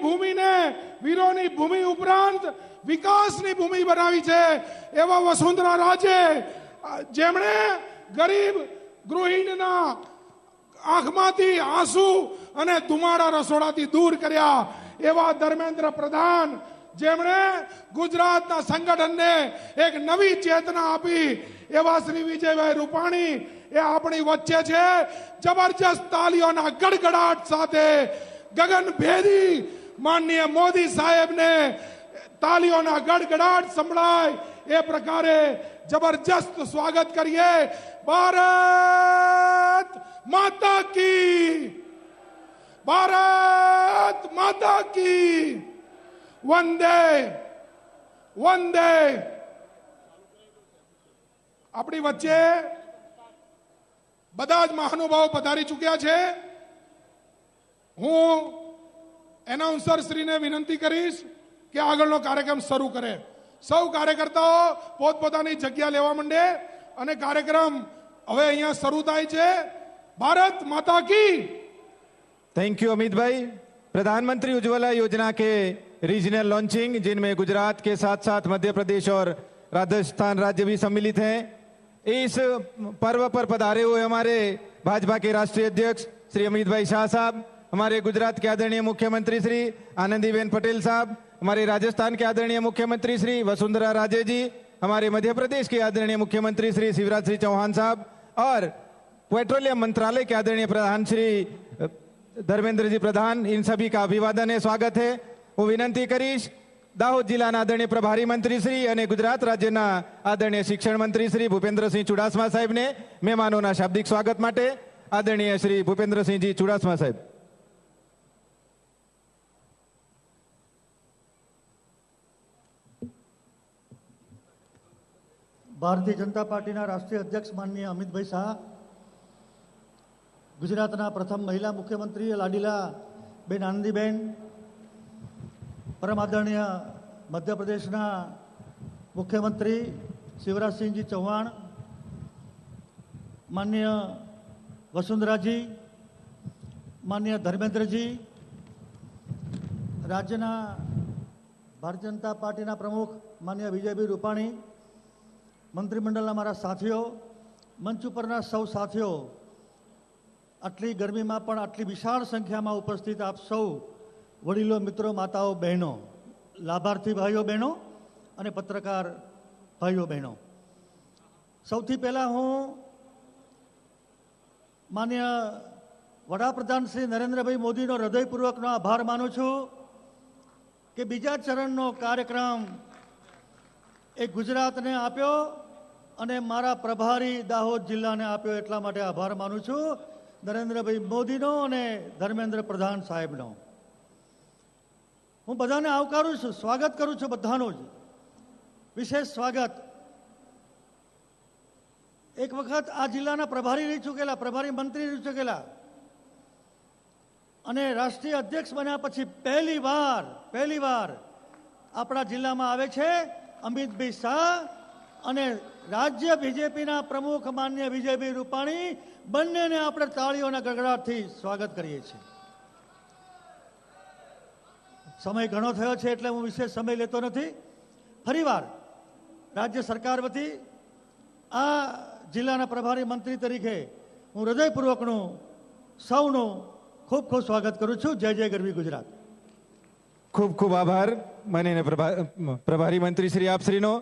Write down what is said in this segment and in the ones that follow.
ભૂમિને વીરોની ભૂમિ ઉપરાંત વિકાસની ભૂમિ બનાવી છે એવા વસુંધરા રાજે જેમણે ગરીબ ગૃહિણીના આંખમાંથી આંસુ અને ધુમાડા રસોડાથી દૂર કર્યા એવા ધર્મેન્દ્ર પ્રધાન જેમણે ગુજરાતના સંગઠનને એક નવી ચેતના આપી એવા શ્રી વિજયભાઈ રૂપાણી એ આપણી વચ્ચે છે. જબરજસ્ત તાલીઓના ગડગડાટ સાથે ગગનભેદી માનનીય મોદી સાહેબને તાલીઓના ગડગડાટ સંભળાય એ પ્રકારે જબરજસ્ત સ્વાગત કરીએ. ભારત માતા કી, ભારત માતા કી, વંદે વંદે. આપણી વચ્ચે બધા જ મહાનુભાવો પધારી ચૂક્યા છે. હું એનાઉન્સર શ્રીને વિનંતી કરીશ કે આગળનો કાર્યક્રમ શરૂ કરે. સૌ કાર્યકર્તાઓ પોતપોતાની જગ્યા લેવા માંડે અને કાર્યક્રમ હવે અહીંયા શરૂ થાય છે. भारत माता की. थैंक यू अमित भाई. प्रधानमंत्री उज्ज्वला योजना के रीजनल लॉन्चिंग जिनमें गुजरात के साथ साथ मध्य प्रदेश और राजस्थान राज्य भी सम्मिलित हैं. इस पर्व पर पधारे हुए हमारे भाजपा के राष्ट्रीय अध्यक्ष श्री अमित भाई शाह साहब, हमारे गुजरात के आदरणीय मुख्यमंत्री श्री आनंदीबेन पटेल साहब, हमारे राजस्थान के आदरणीय मुख्यमंत्री श्री वसुंधरा राजे जी, हमारे मध्य प्रदेश के आदरणीय मुख्यमंत्री श्री शिवराज सिंह चौहान साहब और पेट्रोलियम मंत्रालय के आदरणीय प्रधान श्री धर्मेंद्र जी प्रधान, इन सभी का अभिवादन है, स्वागत है. હું વિનંતી કરીશ દાહોદ જિલ્લાના આદરણીય પ્રભારી મંત્રી શ્રી અને ગુજરાત રાજ્યના આદરણીય શિક્ષણ મંત્રી શ્રી ભૂપેન્દ્રસિંહ ચુડાસમા સાહેબને મહેમાનોના શાબ્દિક સ્વાગત માટે. આદરણીય શ્રી ભૂપેન્દ્રસિંહજી ચુડાસમા સાહેબ. ભારતીય જનતા પાર્ટીના રાષ્ટ્રીય અધ્યક્ષ માનનીય અમિતભાઈ શાહ, ગુજરાતના પ્રથમ મહિલા મુખ્યમંત્રી લાડીલા બેન આનંદીબેન, પરમ આદરણીય મધ્યપ્રદેશના મુખ્યમંત્રી શિવરાજસિંહજી ચૌહાણ, માનનીય વસુંધરાજી, માનનીય ધર્મેન્દ્રજી, રાજ્યના ભારતીય જનતા પાર્ટીના પ્રમુખ માનનીય વિજયભાઈ રૂપાણી, મંત્રીમંડળના મારા સાથીઓ, મંચ ઉપરના સૌ સાથીઓ, આટલી ગરમીમાં પણ આટલી વિશાળ સંખ્યામાં ઉપસ્થિત આપ સૌ વડીલો, મિત્રો, માતાઓ, બહેનો, લાભાર્થી ભાઈઓ બહેનો અને પત્રકાર ભાઈઓ બહેનો, સૌથી પહેલાં હું માનનીય વડાપ્રધાન શ્રી નરેન્દ્રભાઈ મોદીનો હૃદયપૂર્વકનો આભાર માનું છું કે બીજા ચરણનો કાર્યક્રમ એ ગુજરાતને આપ્યો અને મારા પ્રભારી દાહોદ જિલ્લાને આપ્યો. એટલા માટે આભાર માનું છું નરેન્દ્રભાઈ મોદીનો અને ધર્મેન્દ્ર પ્રધાન સાહેબનો. હું બધાને આવકારું છું, સ્વાગત કરું છું, બધાનું જ વિશેષ સ્વાગત. એક વખત આ જિલ્લાના પ્રભારી રહી ચૂકેલા, પ્રભારી મંત્રી રહી ચૂકેલા અને રાષ્ટ્રીય અધ્યક્ષ બન્યા પછી પહેલી વાર આપણા જિલ્લામાં આવે છે અમિતભાઈ શાહ અને રાજ્ય બીજેપીના પ્રમુખ માન્ય વિજયભાઈ રૂપાણી. બંનેને આપણે તાળીઓના ગડગડાટથી સ્વાગત કરીએ છીએ. સમય ઘણો થયો છે એટલે હું વિશેષ સમય લેતો નથી. ફરીવાર રાજ્ય સરકાર વતી આ જિલ્લાના પ્રભારી મંત્રી તરીકે હું હૃદયપૂર્વકનું સૌનું ખૂબ ખૂબ સ્વાગત કરું છું. જય જય ગરવી ગુજરાત. ખૂબ ખૂબ આભાર માનનીય પ્રભારી મંત્રી શ્રી આપશ્રીનો.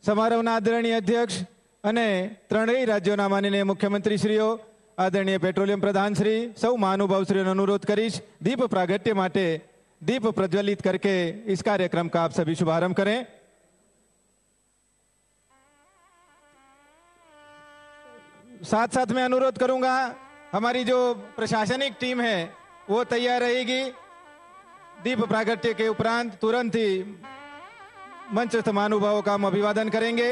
સમારોહના આદરણીય અધ્યક્ષ અને ત્રણેય રાજ્યોના માનનીય મુખ્યમંત્રીશ્રીઓ, આદરણીય પેટ્રોલિયમ પ્રધાનશ્રી, સૌ મહાનુભાવશ્રીઓનો अनुरोध करीश दीप प्रागट्य माटे दीप प्रज्वलित करके इस कार्यक्रम का आप सभी शुभारंभ करें. साथ साथ मैं अनुरोध करूंगा हमारी जो प्रशासनिक टीम है वो तैयार रहेगी. दीप प्रागट्य के उपरांत तुरंत ही मंचस्थ महानुभावों का हम अभिवादन करेंगे.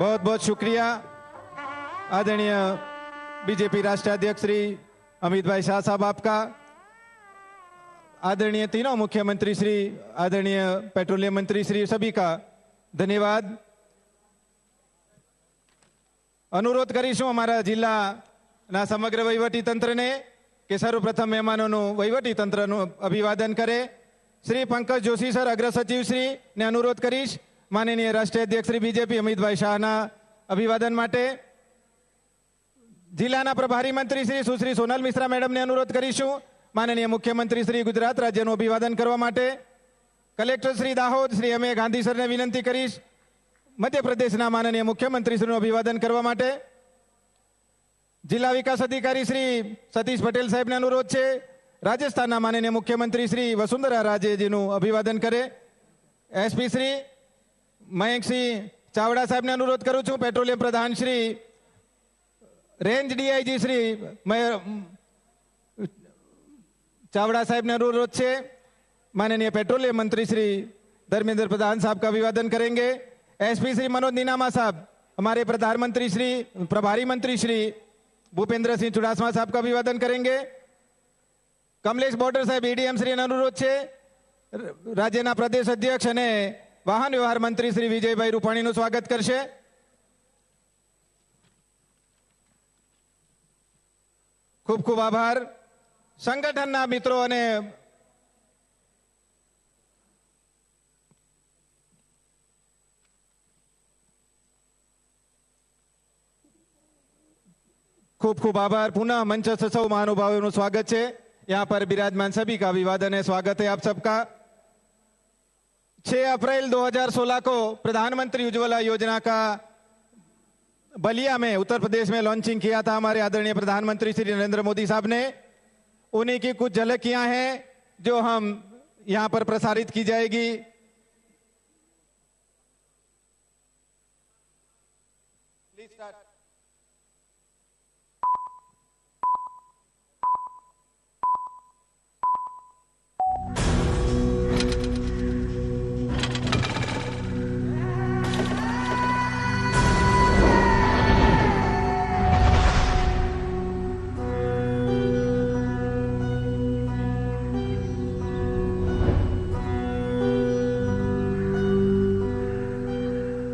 बहुत बहुत शुक्रिया आदरणीय बीजेपी राष्ट्रीय अध्यक्ष श्री अमित भाई शाह साहब आपका, आदरणीय तीनों मुख्यमंत्री श्री, आदरणीय पेट्रोलियम मंत्री श्री, सभी का धन्यवाद। अनुरोध करीशुं अमारा जिल्लाना समग्र वहीवटी तंत्रने के सर्वप्रथम मेहमानों वहीवटी तंत्रનું अभिवादन करे। श्री पंकज जोशी सर अग्र सचिव श्री ने अनुरोध करीश माननीय राष्ट्रीय अध्यक्ष श्री बीजेपी अमितभाई शाहना अभिवादन माटे। जिल्लाना प्रभारी मंत्री श्री सुश्री सोनल मिश्रा मैडम ने अनुरोध करीशुं माननीय मुख्यमंत्री श्री गुजरात राज्यનું अभिवादन करवा माटे। Collector Shri Dahod Shri M A Gandhi sir ने विनंती करीश मध्य प्रदेशना माननीय मुख्यमंत्री श्रीનું अभिवादन करवा माटे। जिला विकास अधिकारी श्री सतीश पटेल साहेब ने अनुरोध छे राजस्थान माननीय मुख्यमंत्री श्री वसुंधरा राजे जी अभिवादन करे। एसपी श्री मयंक सिंह चावड़ा साहेब ने अनुरोध करूँ छूं। पेट्रोलियम प्रधान श्री रेंज डीआईजी श्री चावड़ा साहेब ने अनुरोध छे माननीय पेट्रोलियम मंत्री श्री धर्मेंद्र प्रधान साहब का अभिवादन करेंगे। एसपी श्री मनोज नीनामा साहब, हमारे प्रधानमंत्री श्री प्रभारी मंत्री श्री भूपेंद्र सिंह चुड़ासमा साहब का अभिवादन करेंगे। कमलेश बॉर्डर साहब एडीएम श्री अनुरोध छे राज्यना प्रदेश अध्यक्ष અને वाहन व्यवहार मंत्री श्री विजयभाई रूपाणीનું स्वागत करशे। खूब खूब आभार। संगठनना मित्रों અને खूब खूब आभार। पुनः मंचस्थ सौ महानुभावों स्वागत है। यहाँ पर विराजमान सभी का अभिवादन है, स्वागत है आप सबका। 6 अप्रैल 2016 को प्रधानमंत्री उज्ज्वला योजना का बलिया में उत्तर प्रदेश में लॉन्चिंग किया था हमारे आदरणीय प्रधानमंत्री श्री नरेंद्र मोदी साहब ने। उन्हीं की कुछ झलकियां हैं जो हम यहाँ पर प्रसारित की जाएगी।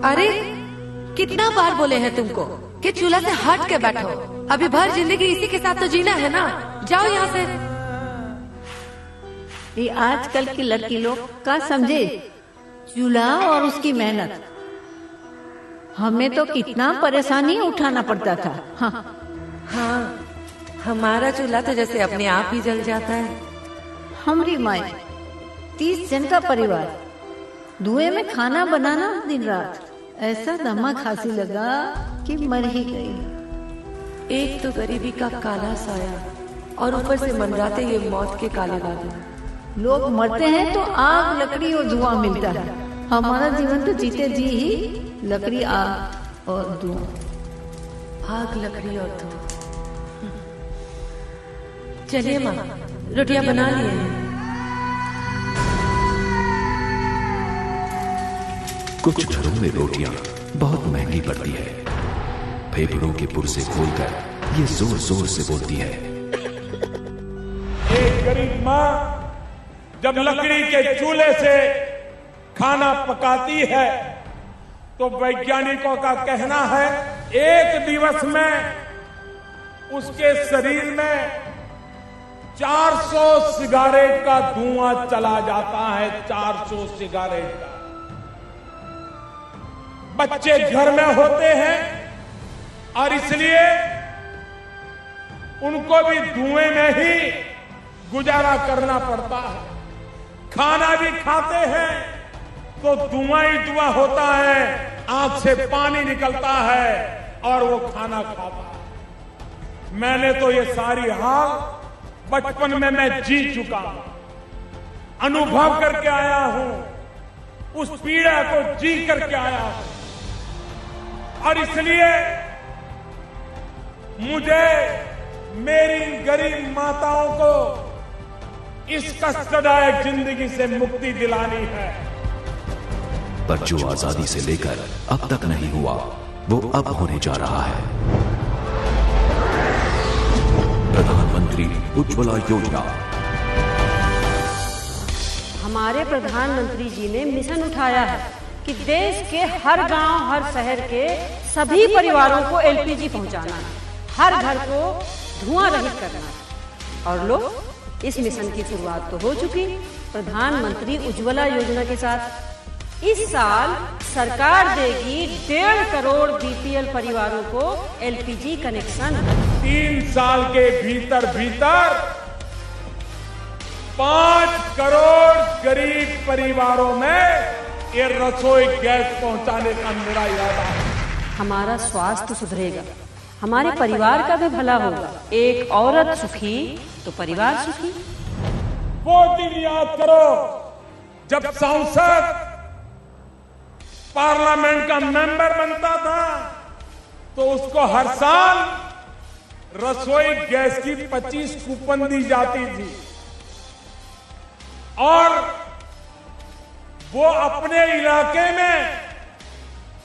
अरे कितना बार बोले हैं तुमको कि चूल्हा से हट के बैठो। अभी भर जिंदगी इसी के साथ तो जीना है ना, जाओ यहाँ से। ये आजकल की लड़की लोग का समझे चूल्हा और उसकी मेहनत। हमें तो कितना परेशानी उठाना पड़ता था। हाँ, हमारा चूल्हा तो जैसे अपने आप ही जल जाता है। हमारी माए 30 जन का परिवार, धुएं में खाना बनाना दिन रात। ऐसा दमा खांसी लगा कि मर ही गई। एक तो गरीबी का काला साया और ऊपर से मंडराते ये मौत के काले बादल। लोग मरते हैं तो आग लकड़ी और धुआं मिलता है। हमारा जीवन तो जीते जी ही लकड़ी आग और धुआं। आग लकड़ी और धुआं। चलिए माँ, रोटियां बना लिए हैं। कुछ घरों में रोटियां बहुत महंगी पड़ती है। फेफड़ों के पुर्जे खोलकर ये जोर जोर से बोलती है। एक गरीब माँ जब लकड़ी के चूल्हे से खाना पकाती है तो वैज्ञानिकों का कहना है एक दिवस में उसके शरीर में 400 सिगारेट का धुआं चला जाता है। 400 सिगारेट का। बच्चे घर में होते हैं और इसलिए उनको भी धुएं में ही गुजारा करना पड़ता है। खाना भी खाते हैं तो धुआं ही धुआं होता है, आंख से पानी निकलता है और वो खाना खाता है। मैंने तो ये सारी हाल बचपन में मैं जी चुका हूं, अनुभव करके आया हूं, उस पीड़ा को जी करके आया हूं। और इसलिए मुझे मेरी गरीब माताओं को इस कष्टदायक जिंदगी से मुक्ति दिलानी है। पर जो आजादी से लेकर अब तक नहीं हुआ वो अब होने जा रहा है। प्रधानमंत्री उज्ज्वला योजना। हमारे प्रधानमंत्री जी ने मिशन उठाया है कि देश के हर गांव, हर शहर के सभी परिवारों को एलपीजी पहुंचाना है, हर घर को धुआं रहित करना है। और लोग इस मिशन की शुरुआत तो हो चुकी प्रधानमंत्री उज्ज्वला योजना के साथ। इस साल सरकार देगी 1.5 करोड़ बीपीएल परिवारों को एलपीजी कनेक्शन। 3 साल के भीतर 5 करोड़ गरीब परिवारों में ये रसोई गैस पहुंचाने का मेरा इरादा है। हमारा स्वास्थ्य सुधरेगा, हमारे परिवार का भी भला होगा। एक औरत सुखी तो परिवार सुखी। वो दिन याद करो जब सांसद पार्लियामेंट का मेंबर बनता था तो उसको हर साल रसोई गैस की 25 कूपन दी जाती थी और वो अपने इलाके में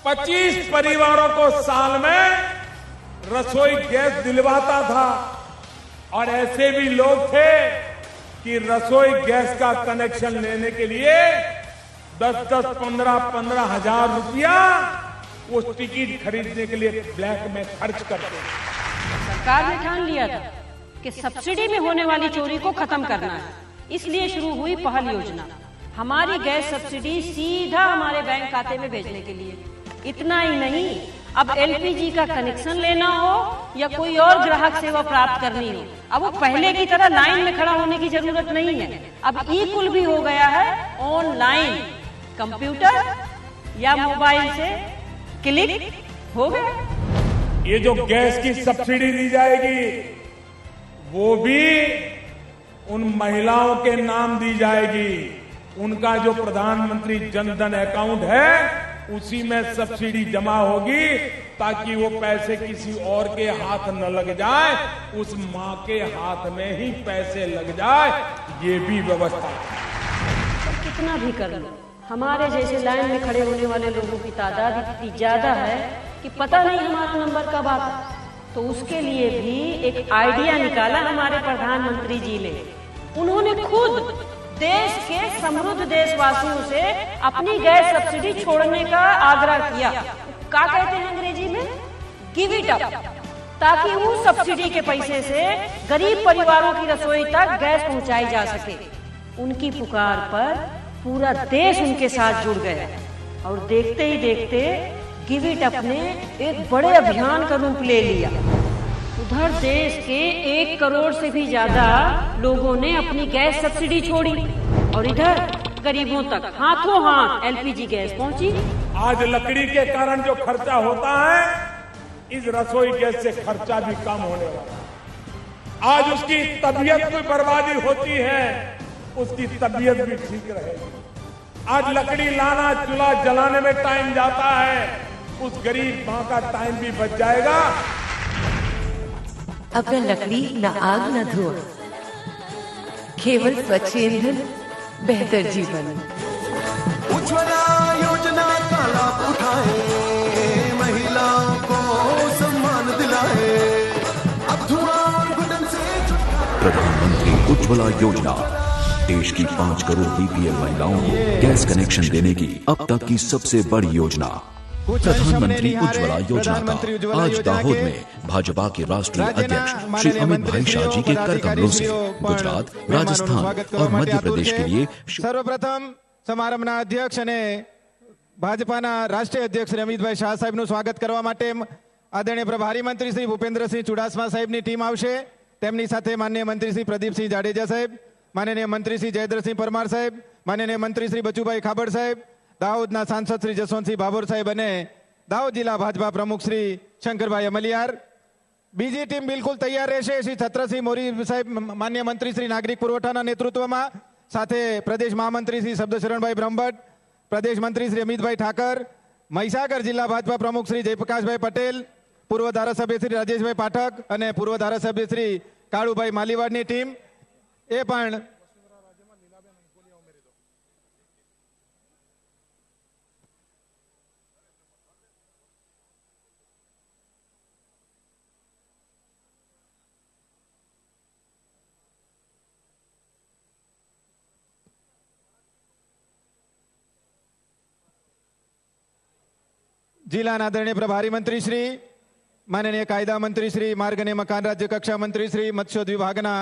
25 परिवारों को साल में रसोई गैस दिलवाता था। और ऐसे भी लोग थे कि रसोई गैस का कनेक्शन लेने के लिए 10-10, 15-15 हजार रुपया वो टिकट खरीदने के लिए ब्लैक में खर्च करते थे। सरकार ने ठान लिया था कि सब्सिडी में होने वाली चोरी को खत्म करना है, इसलिए शुरू हुई पहल योजना। हमारी गैस सब्सिडी सीधा हमारे बैंक खाते में भेजने के लिए। इतना ही नहीं, अब एलपीजी का कनेक्शन लेना हो या कोई और ग्राहक सेवा प्राप्त करनी हो, अब वो पहले की तरह लाइन में खड़ा होने की जरूरत नहीं है। अब ई-कुल भी हो गया है ऑनलाइन, कंप्यूटर या मोबाइल से क्लिक हो गया। ये जो गैस की सब्सिडी दी जाएगी वो भी उन महिलाओं के नाम दी जाएगी। उनका जो प्रधानमंत्री जनधन अकाउंट है उसी में सब्सिडी जमा होगी ताकि वो पैसे किसी और के हाथ न लग जाए, उस मां के हाथ में ही पैसे लग जाए। ये भी व्यवस्था कितना भी कर लो, हमारे जैसे लाइन में खड़े होने वाले लोगों की तादाद इतनी ज्यादा है कि पता नहीं हमारा नंबर कब आता। तो उसके लिए भी एक आइडिया निकाला हमारे प्रधानमंत्री जी ने। उन्होंने खुद देश के समृद्ध देशवासियों से अपनी गैस सब्सिडी छोड़ने का आग्रह किया। क्या कहते हैं अंग्रेजी में, गिव इट अप, ताकि उस सब्सिडी के पैसे से गरीब परिवारों की रसोई तक गैस पहुंचाई जा सके। उनकी पुकार पर पूरा देश उनके साथ जुड़ गया और देखते ही देखते गिव इट अप ने एक बड़े अभियान का रूप ले लिया। उधर देश के 1 करोड़ से भी ज्यादा लोगों ने अपनी गैस सब्सिडी छोड़ी और इधर गरीबों तक हाथों हाथ एलपीजी गैस पहुंची। आज लकड़ी के कारण जो खर्चा होता है, इस रसोई गैस से खर्चा भी कम होने वाला है। आज उसकी तबीयत कोई बर्बादी होती है, उसकी तबीयत भी ठीक रहेगी। आज लकड़ी लाना, चूल्हा जलाने में टाइम जाता है, उस गरीब मां का टाइम भी बच जाएगा। अब न लकड़ी, न आग, न धुआं, केवल स्वच्छ ईंधन, बेहतर जीवन। उज्ज्वला योजना का लाभ उठाए, महिलाओं को सम्मान दिलाए, अब धुआं और घुटन से छुटकारा। प्रधानमंत्री उज्ज्वला योजना देश की 5 करोड़ बीपीएल महिलाओं को गैस कनेक्शन देने की अब तक की सबसे बड़ी योजना। प्रधानमंत्री उज्ज्वला योजना का आज दाहोद में भाजपा के राष्ट्रीय अध्यक्ष श्री अमित भाई शाह जी के कर कमलों से गुजरात, राजस्थान और मध्य प्रदेश के लिए सर्वप्रथम समारंभના અધ્યક્ષ અને ભાજપાના રાષ્ટ્રીય અધ્યક્ષ અમિતભાઈ શાહ સાહેબનું સ્વાગત કરવા માટે આદરણીય પ્રભારી મંત્રી શ્રી ભૂપેન્દ્રસિંહ ચુડાસમા સાહેબની ટીમ આવશે। તેમની સાથે માનનીય મંત્રી શ્રી પ્રદીપસિંહ જાડેજા સાહેબ, માનનીય મંત્રી શ્રી જયદ્રસિંહ પરમાર સાહેબ, માનનીય મંત્રી શ્રી બચુભાઈ ખાબડ સાહેબ, દાહોદના સાંસદ શ્રી જસવંતસિંહ ભાભોર સાહેબ અને દાહોદ જિલ્લા ભાજપા પ્રમુખ શ્રી શંકરભાઈ અમલિયાર। બીજી ટીમ બિલકુલ તૈયાર રહેશે શ્રી છત્રસિંહ મોરી સાહેબ, માન્ય મંત્રી શ્રી નાગરિક પુરવઠાના નેતૃત્વમાં, સાથે પ્રદેશ મહામંત્રી શ્રી શબ્દશરણભાઈ બ્રહ્મભટ્ટ, પ્રદેશ મંત્રી શ્રી અમિતભાઈ ઠાકર, મહીસાગર જિલ્લા ભાજપા પ્રમુખ શ્રી જયપ્રકાશભાઈ પટેલ, પૂર્વ ધારાસભ્ય શ્રી રાજેશભાઈ પાઠક અને પૂર્વ ધારાસભ્ય શ્રી કાળુભાઈ માલીવાડની ટીમ એ પણ जिल्लाના આદરણીય પ્રભારી મંત્રી શ્રી, માનનીય કાયદા મંત્રી શ્રી, માર્ગ અને મકાન રાજ્ય કક્ષા મંત્રી શ્રી, મત્સ્યોદ્યોગ વિભાગના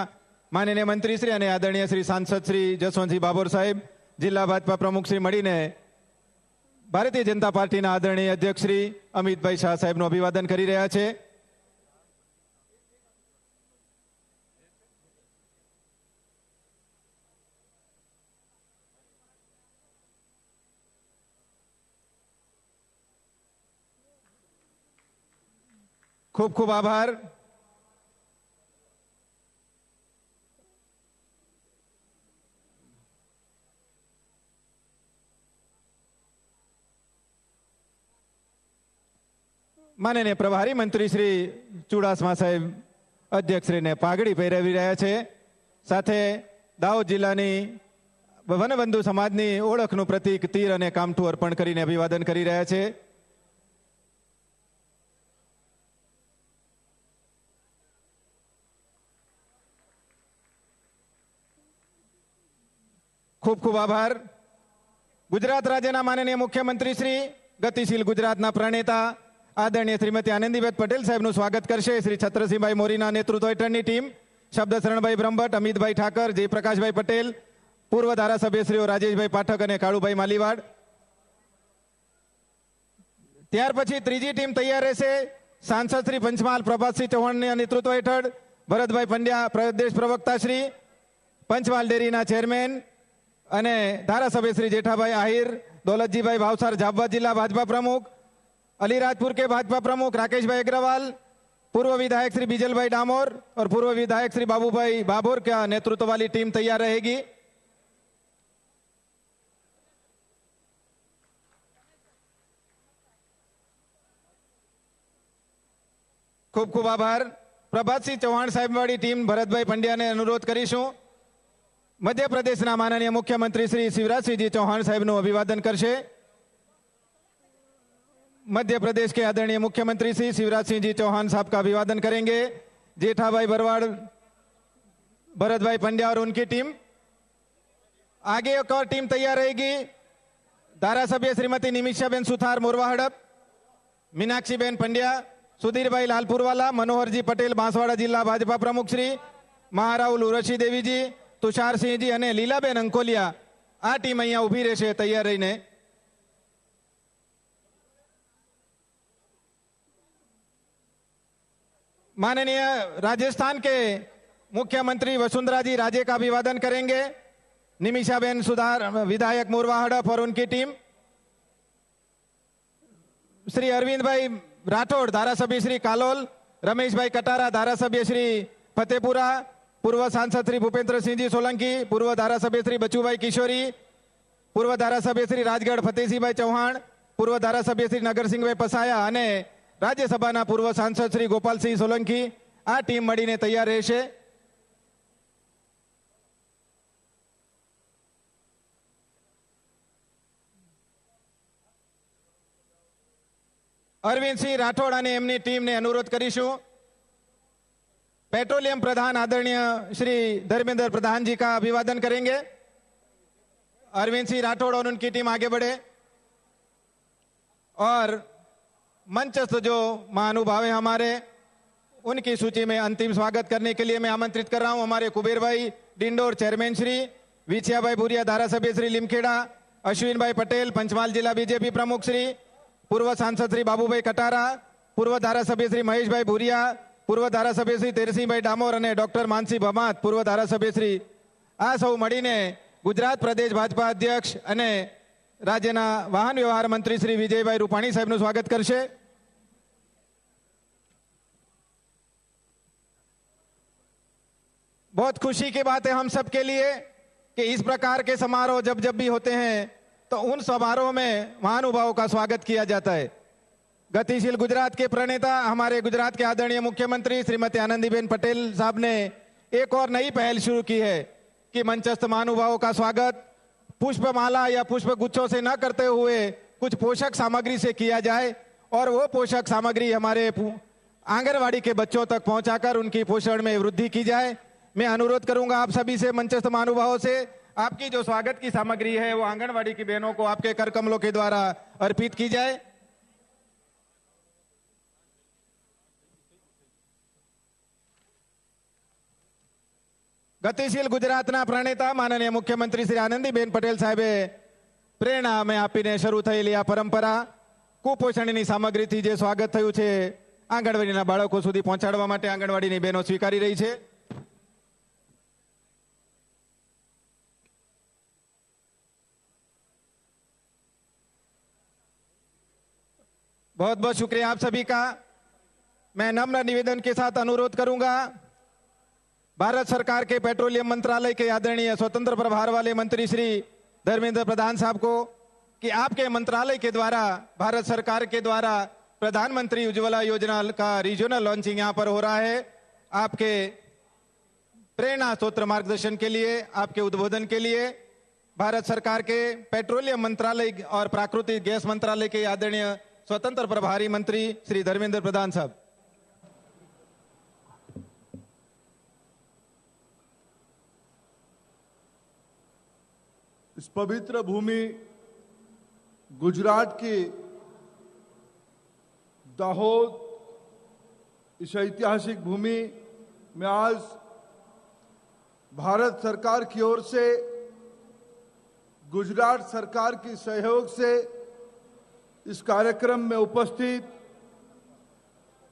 માનનીય મંત્રી શ્રી અને આદરણીય શ્રી સાંસદ શ્રી જસવંતસિંહ ભાભોર સાહેબ, જિલ્લા ભાજપા પ્રમુખ શ્રી મળીને ભારતીય જનતા પાર્ટીના આદરણીય અધ્યક્ષ શ્રી અમિતભાઈ શાહ સાહેબનું અભિવાદન કરી રહ્યા છે. ખૂબ ખૂબ આભાર. માનનીય પ્રભારી મંત્રી શ્રી ચુડાસમા સાહેબ અધ્યક્ષશ્રીને પાઘડી પહેરાવી રહ્યા છે. સાથે દાહોદ જિલ્લાની વનબંધુ સમાજની ઓળખનું પ્રતીક તીર અને કામઠું અર્પણ કરીને અભિવાદન કરી રહ્યા છે. ખૂબ ખૂબ આભાર. ગુજરાત રાજ્યના માનનીય મુખ્યમંત્રી શ્રી, ગતિશીલ ગુજરાતના પ્રણેતા આદરણીય શ્રીમતી આનંદીબેન પટેલ સાહેબનું સ્વાગત કરશે. શ્રી છત્રસિંહભાઈ મોરીના નેતૃત્વ હેઠળની ટીમ શબ્દશરણભાઈ બ્રહ્મભટ્ટ, અમિતભાઈ ઠાકર, જયપ્રકાશભાઈ પટેલ, પૂર્વ ધારાસભ્યશ્રીઓ રાજેશભાઈ પાઠક અને કાળુભાઈ માલીવાડ. ત્યાર પછી ત્રીજી ટીમ તૈયાર રહેશે. સાંસદ શ્રી પંચમહાલ પ્રભાતસિંહ ચૌહાણના નેતૃત્વ હેઠળ ભરતભાઈ પંડ્યા પ્રદેશ પ્રવક્તા શ્રી, પંચમહાલ ડેરીના ચેરમેન અને ધારાસભ્ય શ્રી જેઠાભાઈ આહિર, दौलतजीभाई भावसार झाबुआ जिला भाजपा प्रमुख, अलीराजपुर के भाजपा प्रमुख राकेश भाई अग्रवाल, पूर्व विधायक श्री बिजल भाई डामोर और पूर्व विधायक श्री बाबू भाई बाबोर का नेतृत्व वाली टीम तैयार रहेगी. खूब खूब आभार. प्रभात सिंह चौहान साहेब वाली टीम भरतभाई पंड्या ने अनुरोध करीशू. मध्य प्रदेश माननीय मुख्यमंत्री श्री शिवराज सिंह जी चौहान साहेब अभिवादन करशे. मध्य प्रदेश के आदरणीय मुख्यमंत्री श्री शिवराज सिंह जी चौहान साहब का अभिवादन करेंगे. जेठाभाई बरवाड़, भरतभाई पंड्या और उनकी टीम. आगे एक और टीम तैयार रहेगी. धारासभ्य श्रीमती निमिषाबेन सुथार मोरवा हड़प, मीनाक्षीबेन पंड्या, सुधीरभाई लालपुरवाला, मनोहरजी पटेल बांसवाड़ा जिला भाजपा प्रमुख श्री, महाराहुल उर्वशी देवी जी, तुषार सिंह जी और लीलाबेन अंकोलिया. आ टीम अहींया उभी रहेशे तैयार रहीने. माननीय राजस्थान के मुख्यमंत्री वसुंधरा जी राजे का अभिवादन करेंगे. निमिषाबेन सुधार विधायक मोरवा हड़प और उनकी टीम. श्री अरविंद भाई राठौड़ धारासभ्य श्री कालोल, रमेश भाई कटारा धारासभ्य श्री फतेपुरा, पूर्व सांसद श्री भूपेंद्र सिंह जी सोलंकी, पूर्व धारासभ्य श्री बचूभाई किशोरी, पूर्व धारासभ्य श्री राजगढ़ फतेहसिंह भाई चौहान, पूर्व धारासभ्य श्री नगरसिंह भाई पसाया અને રાજ્યસભાના પૂર્વ સાંસદ શ્રી ગોપાલસિંહ સોલંકી. આ ટીમ મળીને તૈયાર રહેશે. अरविंद सिंह राठौड़ અને એમની ટીમને अनुरोध કરીશું. पेट्रोलियम प्रधान आदरणीय श्री धर्मेंद्र प्रधान जी का अभिवादन करेंगे. अरविंद सिंह राठौड़ और उनकी टीम आगे बढ़े. और मंचस्थ जो महानुभाव हैं हमारे, उनकी सूची में अंतिम स्वागत करने के लिए मैं आमंत्रित कर रहा हूं हमारे कुबेर भाई डिंडोर चेयरमैन श्री, विछिया भाई भूरिया धारासभ्य श्री लिमखेड़ा, अश्विन भाई पटेल पंचमहाल जिला बीजेपी प्रमुख श्री, पूर्व सांसद श्री बाबू भाई कटारा, पूर्व धारासभ्य श्री महेश भाई भूरिया, पूर्व धारासभ्य श्री तेरसिंह भाई डामोर और डॉक्टर मानसी भमात पूर्व धारासभ्य श्री. आ सौ મળીને गुजरात प्रदेश भाजपा अध्यक्ष અને રાજ્યના વાહન વ્યવહાર મંત્રી શ્રી વિજયભાઈ રૂપાણી સાહેબનું સ્વાગત કરશે. बहुत खुशी की बात है हम सब के लिए कि इस प्रकार के समारोह जब जब भी होते हैं तो उन समारोह में महानुभावों का स्वागत किया जाता है. गतिशील गुजरात के प्रणेता हमारे गुजरात के आदरणीय मुख्यमंत्री श्रीमती आनंदीबेन पटेल साहब ने एक और नई पहल शुरू की है कि मंचस्थ महानुभावों का स्वागत पुष्पमाला या पुष्प गुच्छों से न करते हुए कुछ पोषक सामग्री से किया जाए और वो पोषक सामग्री हमारे आंगनवाड़ी के बच्चों तक पहुंचाकर उनकी पोषण में वृद्धि की जाए. मैं अनुरोध करूंगा आप सभी से, मंचस्थ महानुभावों से, आपकी जो स्वागत की सामग्री है वो आंगनवाड़ी की बहनों को आपके कर कमलों के द्वारा अर्पित की जाए. ગતિશીલ ગુજરાતના પ્રણેતા માનનીય મુખ્યમંત્રી શ્રી આનંદીબેન પટેલ સાહેબે પ્રેરણા અમે આપીને શરૂ થયેલી આ પરંપરા કુપોષણની સામગ્રીથી જે સ્વાગત થયું છે આંગણવાડીના બાળકો સુધી પહોંચાડવા માટે આંગણવાડીની બહેનો સ્વીકારી રહી છે। बहुत बहुत शुक्रिया आप सभी का। मैं नम्र निवेदन के साथ अनुरोध करूंगा भारत सरकार के पेट्रोलियम मंत्रालय के आदरणीय स्वतंत्र प्रभार वाले मंत्री श्री धर्मेंद्र प्रधान साहब को कि आपके मंत्रालय के द्वारा भारत सरकार के द्वारा प्रधानमंत्री उज्ज्वला योजना का रीजनल लॉन्चिंग यहां पर हो रहा है। आपके प्रेरणा स्रोत मार्गदर्शन के लिए, आपके उद्बोधन के लिए भारत सरकार के पेट्रोलियम मंत्रालय और प्राकृतिक गैस मंत्रालय के आदरणीय स्वतंत्र प्रभारी मंत्री श्री धर्मेंद्र प्रधान साहब। इस पवित्र भूमि गुजरात की दाहोद, इस ऐतिहासिक भूमि में आज भारत सरकार की ओर से, गुजरात सरकार की सहयोग से इस कार्यक्रम में उपस्थित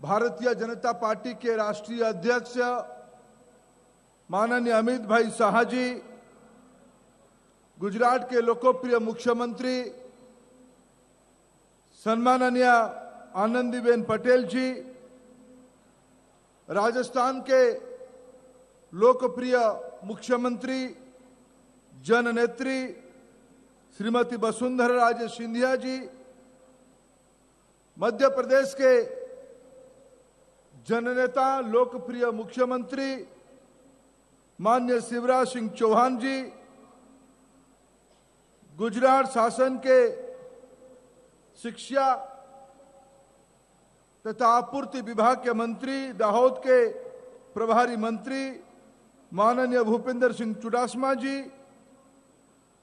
भारतीय जनता पार्टी के राष्ट्रीय अध्यक्ष माननीय अमित भाई शाह जी, गुजरात के लोकप्रिय मुख्यमंत्री सम्माननीय आनंदीबेन पटेल जी, राजस्थान के लोकप्रिय मुख्यमंत्री जननेत्री श्रीमती वसुंधरा राजे सिंधिया जी, मध्य प्रदेश के जननेता लोकप्रिय मुख्यमंत्री माननीय शिवराज सिंह चौहान जी, गुजरात शासन के शिक्षा तथा आपूर्ति विभाग के मंत्री, दाहोद के प्रभारी मंत्री माननीय भूपेंद्र सिंह चुडासमा जी,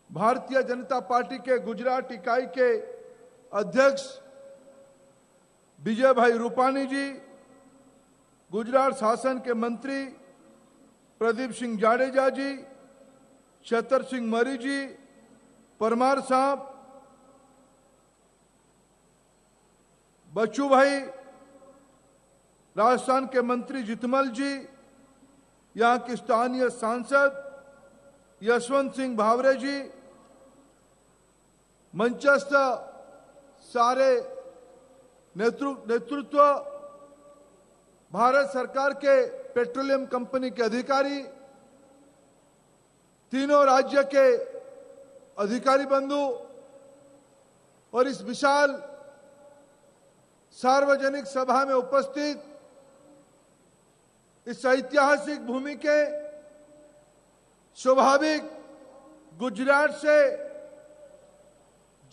भारतीय जनता पार्टी के गुजरात इकाई के अध्यक्ष विजय भाई रूपानी जी, गुजरात शासन के मंत्री प्रदीप सिंह जाडेजा जी, छतर सिंह मरी जी, परमार साहब, बच्चू भाई, राजस्थान के मंत्री जितमल जी, यहां के स्थानीय सांसद यशवंत सिंह भावरे जी, मंचस्थ सारे नेतृत्व, भारत सरकार के पेट्रोलियम कंपनी के अधिकारी, तीनों राज्य के अधिकारी बंधु और इस विशाल सार्वजनिक सभा में उपस्थित इस ऐतिहासिक भूमि के स्वाभाविक गुजरात से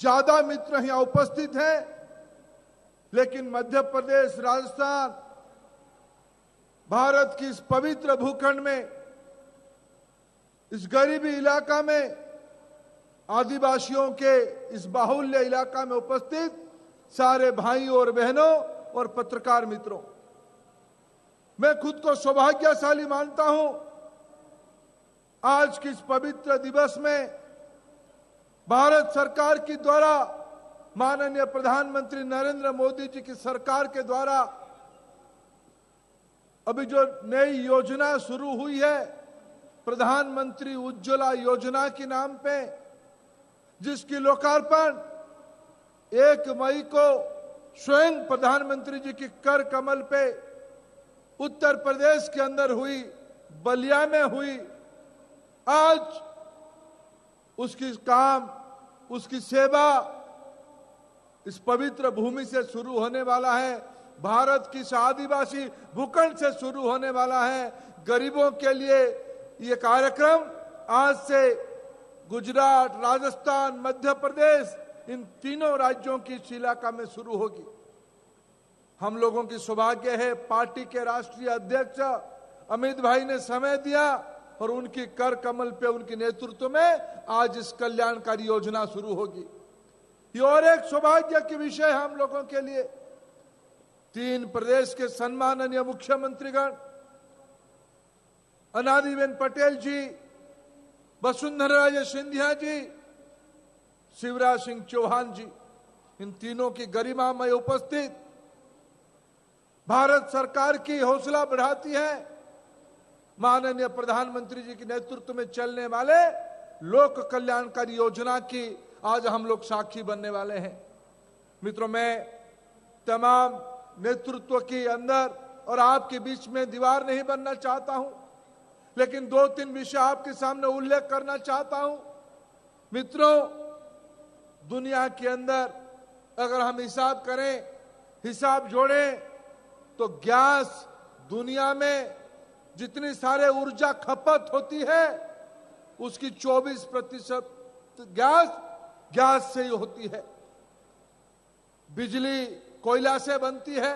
ज्यादा मित्र यहां उपस्थित हैं, लेकिन मध्य प्रदेश, राजस्थान, भारत की इस पवित्र भूखंड में, इस गरीबी इलाका में, आदिवासियों के इस बाहुल्य इलाका में उपस्थित सारे भाइयों और बहनों और पत्रकार मित्रों, मैं खुद को सौभाग्यशाली मानता हूं आज के इस पवित्र दिवस में भारत सरकार की द्वारा, माननीय प्रधानमंत्री नरेंद्र मोदी जी की सरकार के द्वारा अभी जो नई योजना शुरू हुई है प्रधानमंत्री उज्ज्वला योजना के नाम पे, जिसकी लोकार्पण 1 मई को स्वयं प्रधानमंत्री जी की कर कमल पे उत्तर प्रदेश के अंदर हुई, बलिया में हुई। आज उसकी काम, उसकी सेवा इस पवित्र भूमि से शुरू होने वाला है, भारत की इस आदिवासी भूखंड से शुरू होने वाला है। गरीबों के लिए ये कार्यक्रम आज से गुजरात, राजस्थान, मध्य प्रदेश, इन तीनों राज्यों की इस इलाका में शुरू होगी। हम लोगों की सौभाग्य है पार्टी के राष्ट्रीय अध्यक्ष अमित भाई ने समय दिया और उनकी कर कमल पे, उनके नेतृत्व में आज इस कल्याणकारी योजना शुरू होगी। ये और एक सौभाग्य की विषय है हम लोगों के लिए। 3 प्रदेश के सम्माननीय मुख्यमंत्रीगण अनादीबेन पटेल जी, वसुंधरा राजे सिंधिया जी, शिवराज सिंह चौहान जी, इन तीनों की गरिमामय उपस्थित भारत सरकार की हौसला बढ़ाती है। माननीय प्रधानमंत्री जी के नेतृत्व में चलने वाले लोक कल्याणकारी योजना की आज हम लोग साक्षी बनने वाले हैं। मित्रों, मैं तमाम नेतृत्व के अंदर और आपके बीच में दीवार नहीं बनना चाहता हूं, लेकिन 2-3 विषय आपके सामने उल्लेख करना चाहता हूं। मित्रों, दुनिया के अंदर अगर हम हिसाब करें, हिसाब जोड़ें, तो गैस दुनिया में जितनी सारे ऊर्जा खपत होती है उसकी 24% गैस से ही होती है। बिजली कोयला से बनती है,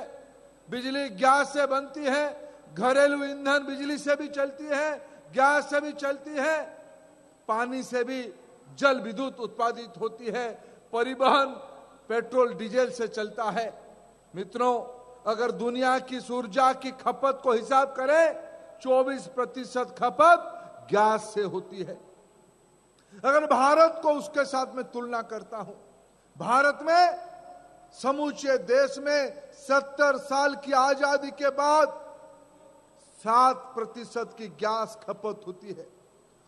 बिजली गैस से बनती है, घरेलू ईंधन बिजली से भी चलती है, गैस से भी चलती है, पानी से भी जल विद्युत उत्पादित होती है, परिवहन पेट्रोल डीजल से चलता है। मित्रों, अगर दुनिया की ऊर्जा की खपत को हिसाब करें, 24% खपत गैस से होती है। अगर भारत को उसके साथ में तुलना करता हूं, भारत में समूचे देश में 70 साल की आजादी के बाद 7% की गैस खपत होती है।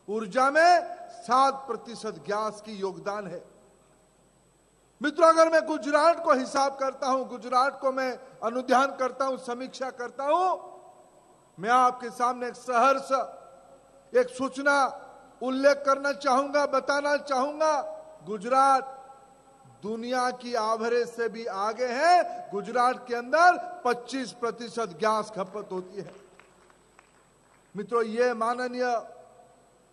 ऊर्जा में 7% गैस की योगदान है। मित्रों, अगर मैं गुजरात को हिसाब करता हूं, गुजरात को मैं अनुध्यान करता हूं, समीक्षा करता हूं, मैं आपके सामने एक सहर्ष एक सूचना उल्लेख करना चाहूंगा, बताना चाहूंगा। गुजरात दुनिया की एवरेज से भी आगे है। गुजरात के अंदर 25% गैस खपत होती है। मित्रों, ये माननीय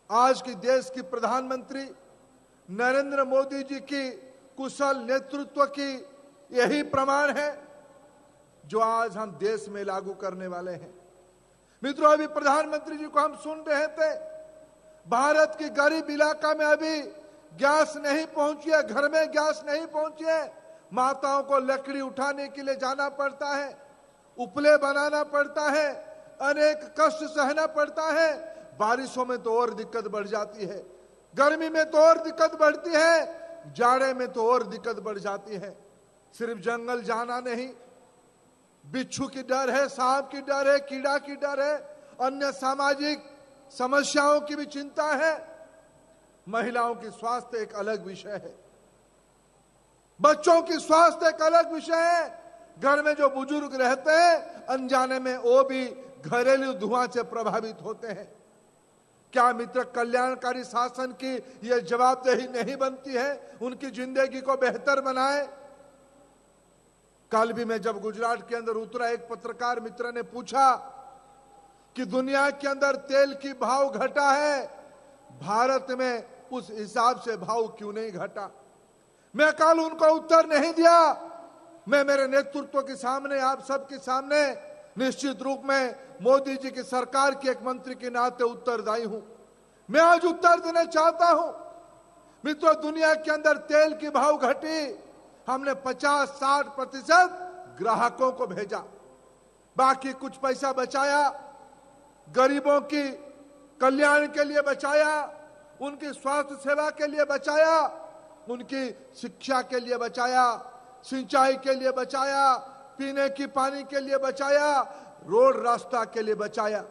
आज की देश की प्रधानमंत्री नरेंद्र मोदी जी की कुशल नेतृत्व की यही प्रमाण है जो आज हम देश में लागू करने वाले हैं। मित्रों, अभी प्रधानमंत्री जी को हम सुन रहे थे, भारत की गरीब इलाका में अभी गैस नहीं पहुंची है, घर में गैस नहीं पहुंची है। माताओं को लकड़ी उठाने के लिए जाना पड़ता है, उपले बनाना पड़ता है, अनेक कष्ट सहना पड़ता है। बारिशों में तो और दिक्कत बढ़ जाती है, गर्मी में तो और दिक्कत बढ़ती है, जाड़े में तो और दिक्कत बढ़ जाती है। सिर्फ जंगल जाना नहीं, बिच्छू की डर है, सांप की डर है, कीड़ा की डर है, अन्य सामाजिक समस्याओं की भी चिंता है। महिलाओं की स्वास्थ्य एक अलग विषय है, बच्चों की स्वास्थ्य एक अलग विषय है। घर में जो बुजुर्ग रहते हैं, अनजाने में वो भी घरेलू धुआं से प्रभावित होते हैं। क्या मित्र कल्याणकारी शासन की यह जवाबदेही नहीं बनती है उनकी जिंदगी को बेहतर बनाए? कल भी मैं जब गुजरात के अंदर उतरा, एक पत्रकार मित्र ने पूछा कि दुनिया के अंदर तेल की भाव घटा है, भारत में उस हिसाब से भाव क्यों नहीं घटा? मैं कल उनको उत्तर नहीं दिया। मैं मेरे नेतृत्व के सामने, आप सबके सामने निश्चित रूप में मोदी जी की सरकार के एक मंत्री के नाते उत्तरदायी हूं। मैं आज उत्तर देना चाहता हूं। मित्रों, दुनिया के अंदर तेल की भाव घटी, हमने 50-60% ग्राहकों को भेजा, बाकी कुछ पैसा बचाया, गरीबों की कल्याण के लिए बचाया, उनकी स्वास्थ्य सेवा के लिए बचाया, उनकी शिक्षा के लिए बचाया, सिंचाई के लिए बचाया, पीने की पानी के लिए बचाया, रोड रास्ता के लिए बचाया।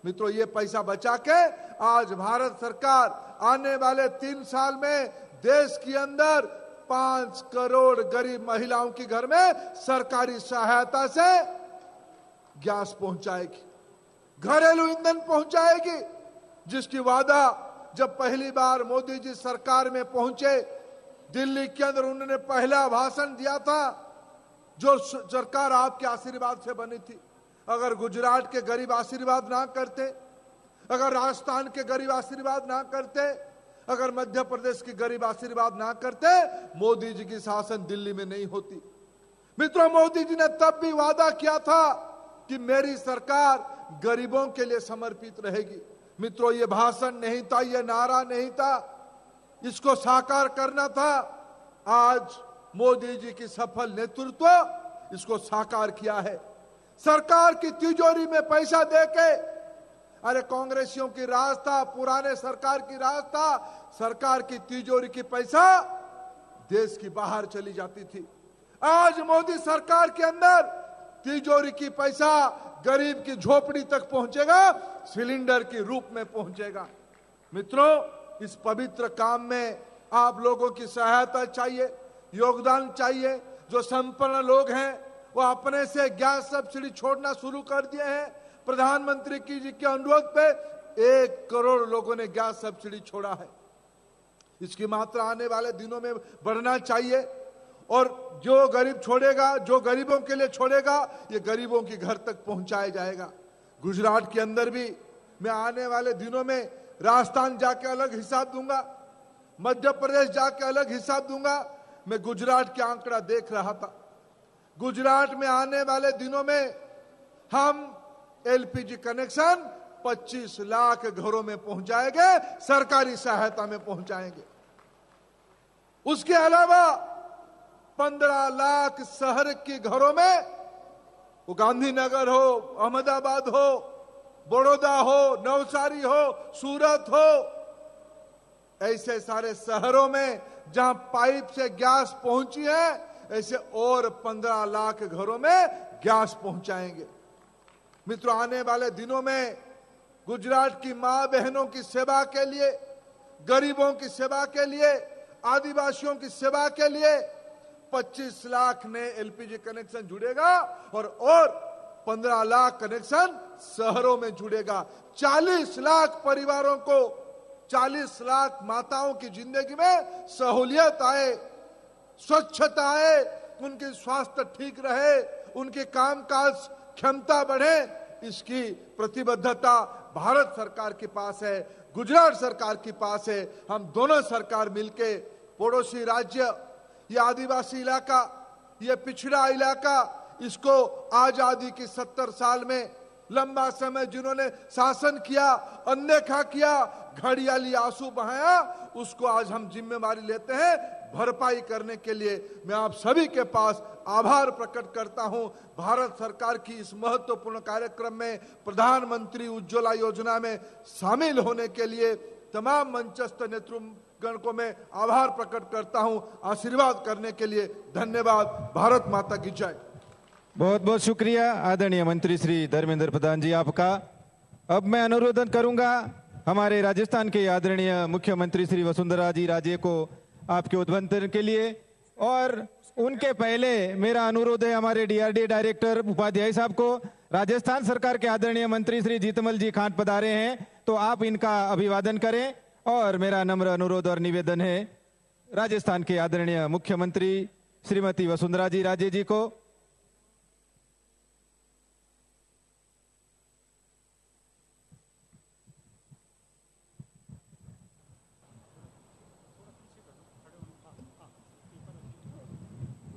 मित्रों, ये पैसा बचा के आज भारत सरकार आने वाले 3 साल में देश के अंदर 5 करोड़ गरीब महिलाओं के घर में सरकारी सहायता से गैस पहुंचाएगी, घरेलू ईंधन पहुंचाएगी, जिसकी वादा जब पहली बार मोदी जी सरकार में पहुंचे, दिल्ली के अंदर उन्होंने पहला भाषण दिया था, जो सरकार आपके आशीर्वाद से बनी थी। अगर गुजरात के गरीब आशीर्वाद ना करते, अगर राजस्थान के गरीब आशीर्वाद ना करते, अगर मध्य प्रदेश के गरीब आशीर्वाद ना करते, मोदी जी की शासन दिल्ली में नहीं होती। मित्रों, मोदी जी ने तब भी वादा किया था कि मेरी सरकार गरीबों के लिए समर्पित रहेगी। मित्रों, ये भाषण नहीं था, ये नारा नहीं था, इसको साकार करना था। आज मोदी जी की सफल नेतृत्व इसको साकार किया है। सरकार की तिजोरी में पैसा देके अरे कांग्रेसियों की राज था, पुराने सरकार की राज था, सरकार की तिजोरी की पैसा देश की बाहर चली जाती थी। आज मोदी सरकार के अंदर तिजोरी की पैसा गरीब की झोपड़ी तक पहुंचेगा, सिलेंडर के रूप में पहुंचेगा। मित्रों, इस पवित्र काम में आप लोगों की सहायता चाहिए, योगदान चाहिए। जो संपन्न लोग हैं वो अपने से गैस सब्सिडी छोड़ना शुरू कर दिए हैं। प्रधानमंत्री जी के अनुरोध पे 1 करोड़ लोगों ने गैस सब्सिडी छोड़ा है। इसकी मात्रा आने वाले दिनों में बढ़ना चाहिए और जो गरीब छोड़ेगा, जो गरीबों के लिए छोड़ेगा, ये गरीबों के घर तक पहुंचाया जाएगा। गुजरात के अंदर भी मैं आने वाले दिनों में राजस्थान जाके अलग हिसाब दूंगा, मध्य प्रदेश जाके अलग हिसाब दूंगा। मैं गुजरात के आंकड़ा देख रहा था। गुजरात में आने वाले दिनों में हम एलपीजी कनेक्शन 25 लाख घरों में पहुंचाएंगे, सरकारी सहायता में पहुंचाएंगे। उसके अलावा 15 लाख शहर के घरों में, वो गांधीनगर हो, अहमदाबाद हो, बड़ौदा हो, नवसारी हो, सूरत हो, ऐसे सारे शहरों में जहां पाइप से गैस पहुंची है, ऐसे और 15 लाख घरों में गैस पहुंचाएंगे। मित्रों, आने वाले दिनों में गुजरात की मां बहनों की सेवा के लिए, गरीबों की सेवा के लिए, आदिवासियों की सेवा के लिए 25 लाख ने एलपीजी कनेक्शन जुड़ेगा और 15 लाख कनेक्शन शहरों में जुड़ेगा। 40 लाख परिवारों को, 40 लाख माताओं की जिंदगी में सहूलियत आए, स्वच्छता आए, उनकी स्वास्थ्य ठीक रहे, उनके कामकाज क्षमता बढ़े, इसकी प्रतिबद्धता भारत सरकार के पास है, गुजरात सरकार के पास है। हम दोनों सरकार मिलके पड़ोसी राज्य, ये आदिवासी इलाका, ये पिछड़ा इलाका, इसको आजादी की 70 साल में लंबा समय जिन्होंने शासन किया, अनदेखा किया, घड़ियाली आंसू बहाया, उसको आज हम जिम्मेवारी लेते हैं भरपाई करने के लिए। मैं आप सभी के पास आभार प्रकट करता हूं। भारत सरकार की इस महत्वपूर्ण कार्यक्रम में, प्रधानमंत्री उज्ज्वला योजना में शामिल होने के लिए तमाम मंचस्थ नेतृगण को मैं आभार प्रकट करता हूं। आशीर्वाद करने के लिए धन्यवाद। भारत माता की जय। बहुत बहुत शुक्रिया आदरणीय मंत्री श्री धर्मेंद्र प्रधान जी आपका। अब मैं अनुरोध करूंगा हमारे राजस्थान के आदरणीय मुख्यमंत्री श्री वसुंधरा जी राजे को आपके उद्बोधन के लिए, और उनके पहले मेरा अनुरोध है हमारे डीआरडीए डायरेक्टर उपाध्याय साहब को। राजस्थान सरकार के आदरणीय मंत्री श्री जीतमल जी खांट पधारे हैं, तो आप इनका अभिवादन करें। और मेरा नम्र अनुरोध और निवेदन है राजस्थान के आदरणीय मुख्यमंत्री श्रीमती वसुंधरा जी राजे जी को।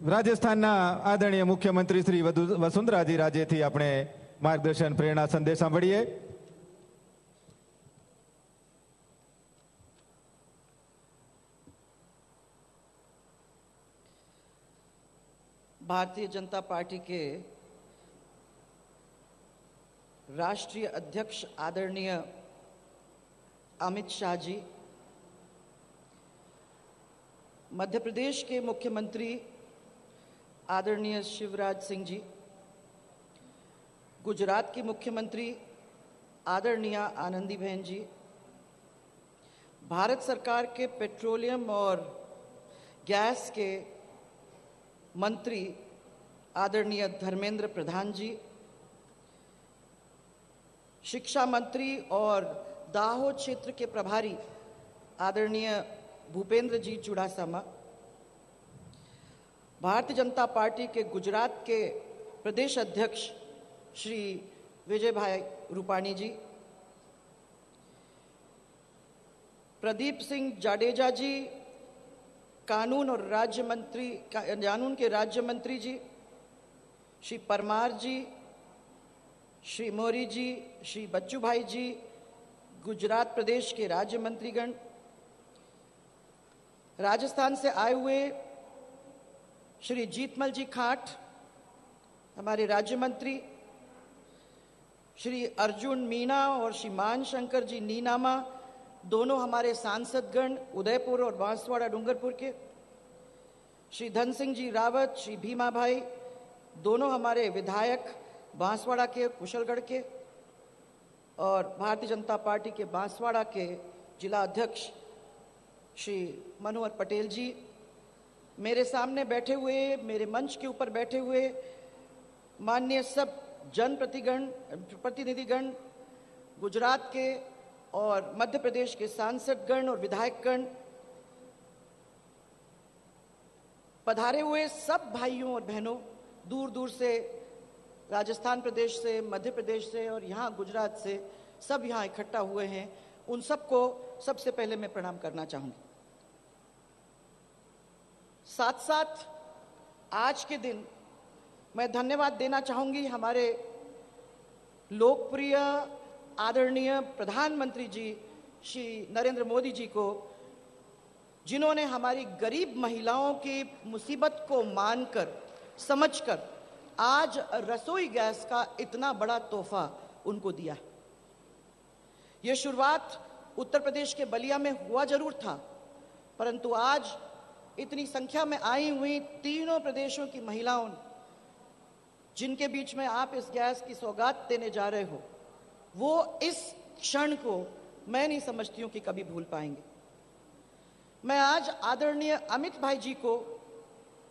રાજસ્થાનના આદરણીય મુખ્યમંત્રી શ્રી વસુંધરાજી રાજેથી આપણે માર્ગદર્શન પ્રેરણા સંદેશ સાંભળીએ। भारतीय जनता पार्टी के राष्ट्रीय अध्यक्ष आदरणीय अमित शाह जी, मध्य प्रदेश के मुख्यमंत्री आदरणीय शिवराज सिंह जी, गुजरात की मुख्यमंत्री आदरणीय आनंदीबेन जी, भारत सरकार के पेट्रोलियम और गैस के मंत्री आदरणीय धर्मेंद्र प्रधान जी, शिक्षा मंत्री और दाहोद क्षेत्र के प्रभारी आदरणीय भूपेंद्र जी चुड़ासमा, भारतीय जनता पार्टी के गुजरात के प्रदेश अध्यक्ष श्री विजय भाई रूपाणी जी, प्रदीप सिंह जाडेजा जी, कानून के राज्य मंत्री जी, श्री परमार जी, श्री मौर्य जी, श्री बच्चू भाई जी, गुजरात प्रदेश के राज्य मंत्रीगण, राजस्थान से आए हुए श्री जीतमल जी खांट हमारे राज्य मंत्री, श्री अर्जुन मीणा और श्री मान शंकर जी नीनामा, दोनों हमारे सांसदगण उदयपुर और बांसवाड़ा डूंगरपुर के, श्री धन सिंह जी रावत, श्री भीमा भाई, दोनों हमारे विधायक बांसवाड़ा के, कुशलगढ़ के, और भारतीय जनता पार्टी के बांसवाड़ा के जिला अध्यक्ष श्री मनोहर पटेल जी, मेरे सामने बैठे हुए, मेरे मंच के ऊपर बैठे हुए माननीय सब प्रतिनिधिगण, गुजरात के और मध्य प्रदेश के सांसदगण और विधायकगण, पधारे हुए सब भाइयों और बहनों, दूर दूर से, राजस्थान प्रदेश से, मध्य प्रदेश से और यहाँ गुजरात से, सब यहाँ इकट्ठा हुए हैं, उन सबको सबसे पहले मैं प्रणाम करना चाहूंगी। साथ साथ आज के दिन मैं धन्यवाद देना चाहूंगी हमारे लोकप्रिय आदरणीय प्रधानमंत्री जी श्री नरेंद्र मोदी जी को, जिन्होंने हमारी गरीब महिलाओं की मुसीबत को मानकर, समझकर आज रसोई गैस का इतना बड़ा तोहफा उनको दिया। ये शुरुआत उत्तर प्रदेश के बलिया में हुआ जरूर था, परंतु आज इतनी संख्या में आई हुई तीनों प्रदेशों की महिलाओं, जिनके बीच में आप इस गैस की सौगात देने जा रहे हो, वो इस क्षण को मैं नहीं समझती हूं कि कभी भूल पाएंगे। मैं आज आदरणीय अमित भाई जी को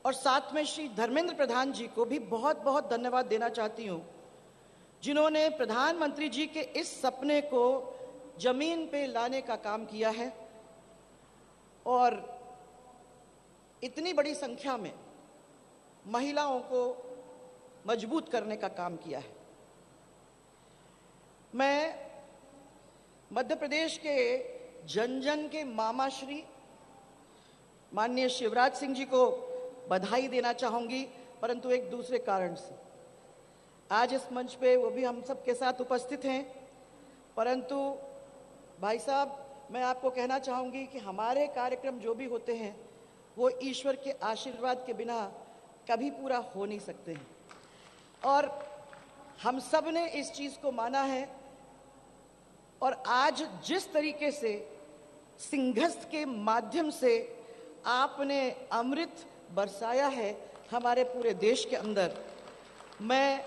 और साथ में श्री धर्मेंद्र प्रधान जी को भी बहुत बहुत धन्यवाद देना चाहती हूं, जिन्होंने प्रधानमंत्री जी के इस सपने को जमीन पे लाने का काम किया है और इतनी बड़ी संख्या में महिलाओं को मजबूत करने का काम किया है। मैं मध्य प्रदेश के जन जन के मामा श्री माननीय शिवराज सिंह जी को बधाई देना चाहूंगी, परंतु एक दूसरे कारण से। आज इस मंच पे वो भी हम सबके साथ उपस्थित हैं, परंतु भाई साहब, मैं आपको कहना चाहूंगी कि हमारे कार्यक्रम जो भी होते हैं वो ईश्वर के आशीर्वाद के बिना कभी पूरा हो नहीं सकते हैं, और हम सब ने इस चीज को माना है। और आज जिस तरीके से सिंहस्थ के माध्यम से आपने अमृत बरसाया है हमारे पूरे देश के अंदर, मैं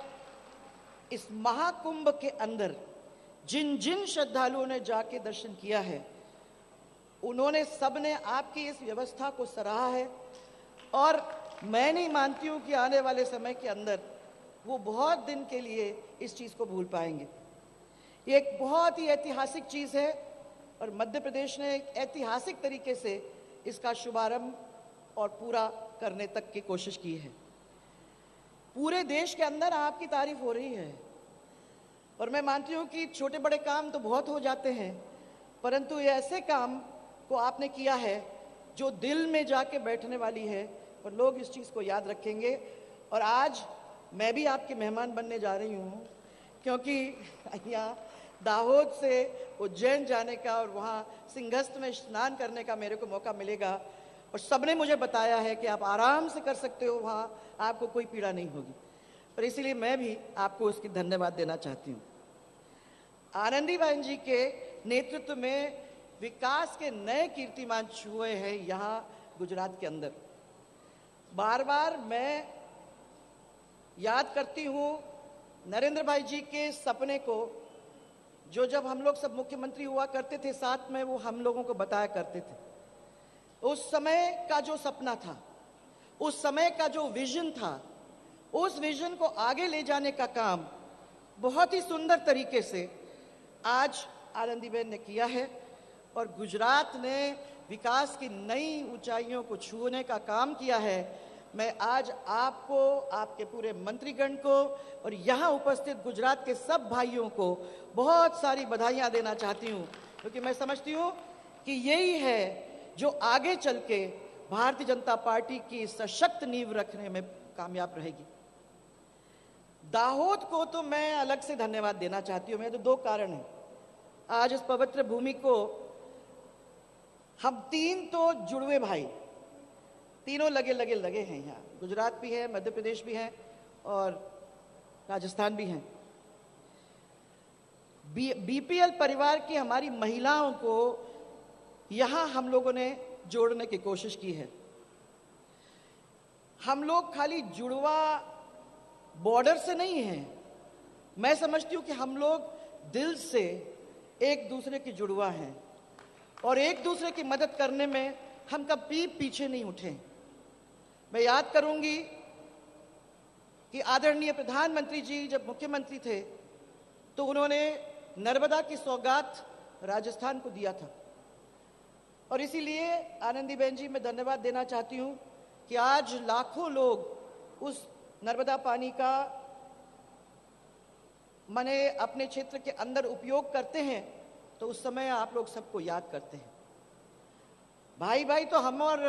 इस महाकुंभ के अंदर जिन जिन श्रद्धालुओं ने जाके दर्शन किया है, उन्होंने सबने आपकी इस व्यवस्था को सराहा है, और मैं नहीं मानती हूं कि आने वाले समय के अंदर वो बहुत दिन के लिए इस चीज को भूल पाएंगे। ये एक बहुत ही ऐतिहासिक चीज है और मध्य प्रदेश ने एक ऐतिहासिक तरीके से इसका शुभारंभ और पूरा करने तक की कोशिश की है। पूरे देश के अंदर आपकी तारीफ हो रही है, और मैं मानती हूं कि छोटे बड़े काम तो बहुत हो जाते हैं, परंतु ये ऐसे काम को आपने किया है जो दिल में जाके बैठने वाली है, और लोग इस चीज को याद रखेंगे। और आज मैं भी आपके मेहमान बनने जा रही हूँ, क्योंकि यहाँ दाहोद से उज्जैन जाने का और वहाँ सिंहस्थ में स्नान करने का मेरे को मौका मिलेगा, और सबने मुझे बताया है कि आप आराम से कर सकते हो, वहाँ आपको कोई पीड़ा नहीं होगी, पर इसीलिए मैं भी आपको उसकी धन्यवाद देना चाहती हूँ। आनंदीबेन जी के नेतृत्व में विकास के नए कीर्तिमान छुए हैं यहाँ गुजरात के अंदर। बार बार मैं याद करती हूँ नरेंद्र भाई जी के सपने को, जो जब हम लोग सब मुख्यमंत्री हुआ करते थे साथ में, वो हम लोगों को बताया करते थे। उस समय का जो सपना था, उस समय का जो विजन था, उस विजन को आगे ले जाने का काम बहुत ही सुंदर तरीके से आज आनंदीबेन ने किया है, और गुजरात ने विकास की नई ऊंचाइयों को छूने का काम किया है। मैं आज आपको, आपके पूरे मंत्रीगण को और यहाँ उपस्थित गुजरात के सब भाइयों को बहुत सारी बधाइयाँ देना चाहती हूँ, क्योंकि मैं समझती हूँ कि यही है जो आगे चल के भारतीय जनता पार्टी की सशक्त नींव रखने में कामयाब रहेगी। दाहोद को तो मैं अलग से धन्यवाद देना चाहती हूँ। मेरे तो दो कारण हैं। आज इस पवित्र भूमि को हम तीन तो जुड़वे भाई, तीनों लगे हैं यहाँ। गुजरात भी है, मध्य प्रदेश भी है और राजस्थान भी है। बीपीएल परिवार की हमारी महिलाओं को यहां हम लोगों ने जोड़ने की कोशिश की है। हम लोग खाली जुड़वा बॉर्डर से नहीं हैं, मैं समझती हूं कि हम लोग दिल से एक दूसरे की जुड़वा हैं और एक दूसरे की मदद करने में हम कभी पीछे नहीं उठे। मैं याद करूंगी कि आदरणीय प्रधानमंत्री जी जब मुख्यमंत्री थे तो उन्होंने नर्मदा की सौगात राजस्थान को दिया था और इसीलिए आनंदीबेन जी मैं धन्यवाद देना चाहती हूं कि आज लाखों लोग उस नर्मदा पानी का माने अपने क्षेत्र के अंदर उपयोग करते हैं। तो उस समय आप लोग सबको याद करते हैं। भाई भाई तो हम और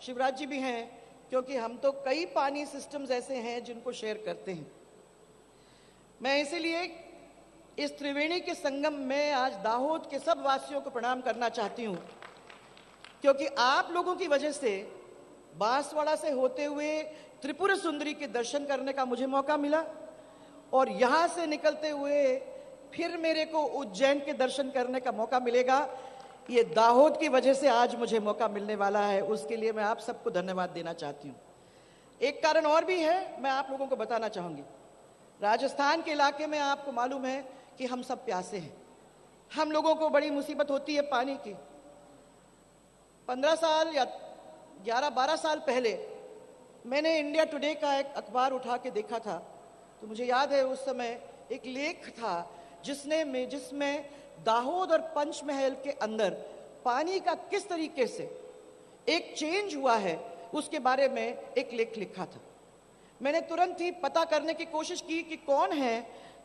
शिवराज जी भी हैं, क्योंकि हम तो कई पानी सिस्टम्स ऐसे हैं जिनको शेयर करते हैं। मैं इसीलिए इस त्रिवेणी के संगम में आज दाहोद के सब वासियों को प्रणाम करना चाहती हूं, क्योंकि आप लोगों की वजह से बांसवाड़ा से होते हुए त्रिपुरा सुंदरी के दर्शन करने का मुझे मौका मिला और यहां से निकलते हुए फिर मेरे को उज्जैन के दर्शन करने का मौका मिलेगा। ये दाहोद की वजह से आज मुझे मौका मिलने वाला है, उसके लिए मैं आप सबको धन्यवाद देना चाहती हूं। एक कारण और भी है, मैं आप लोगों को बताना चाहूंगी। राजस्थान के इलाके में आपको मालूम है कि हम सब प्यासे हैं, हम लोगों को बड़ी मुसीबत होती है पानी की। 15 साल या 11-12 साल पहले मैंने इंडिया टुडे का एक अखबार उठा के देखा था, तो मुझे याद है उस समय एक लेख था जिसमें दाहोद और पंचमहल के अंदर पानी का किस तरीके से एक चेंज हुआ है उसके बारे में एक लेख लिखा था। मैंने तुरंत ही पता करने की कोशिश की कि कौन है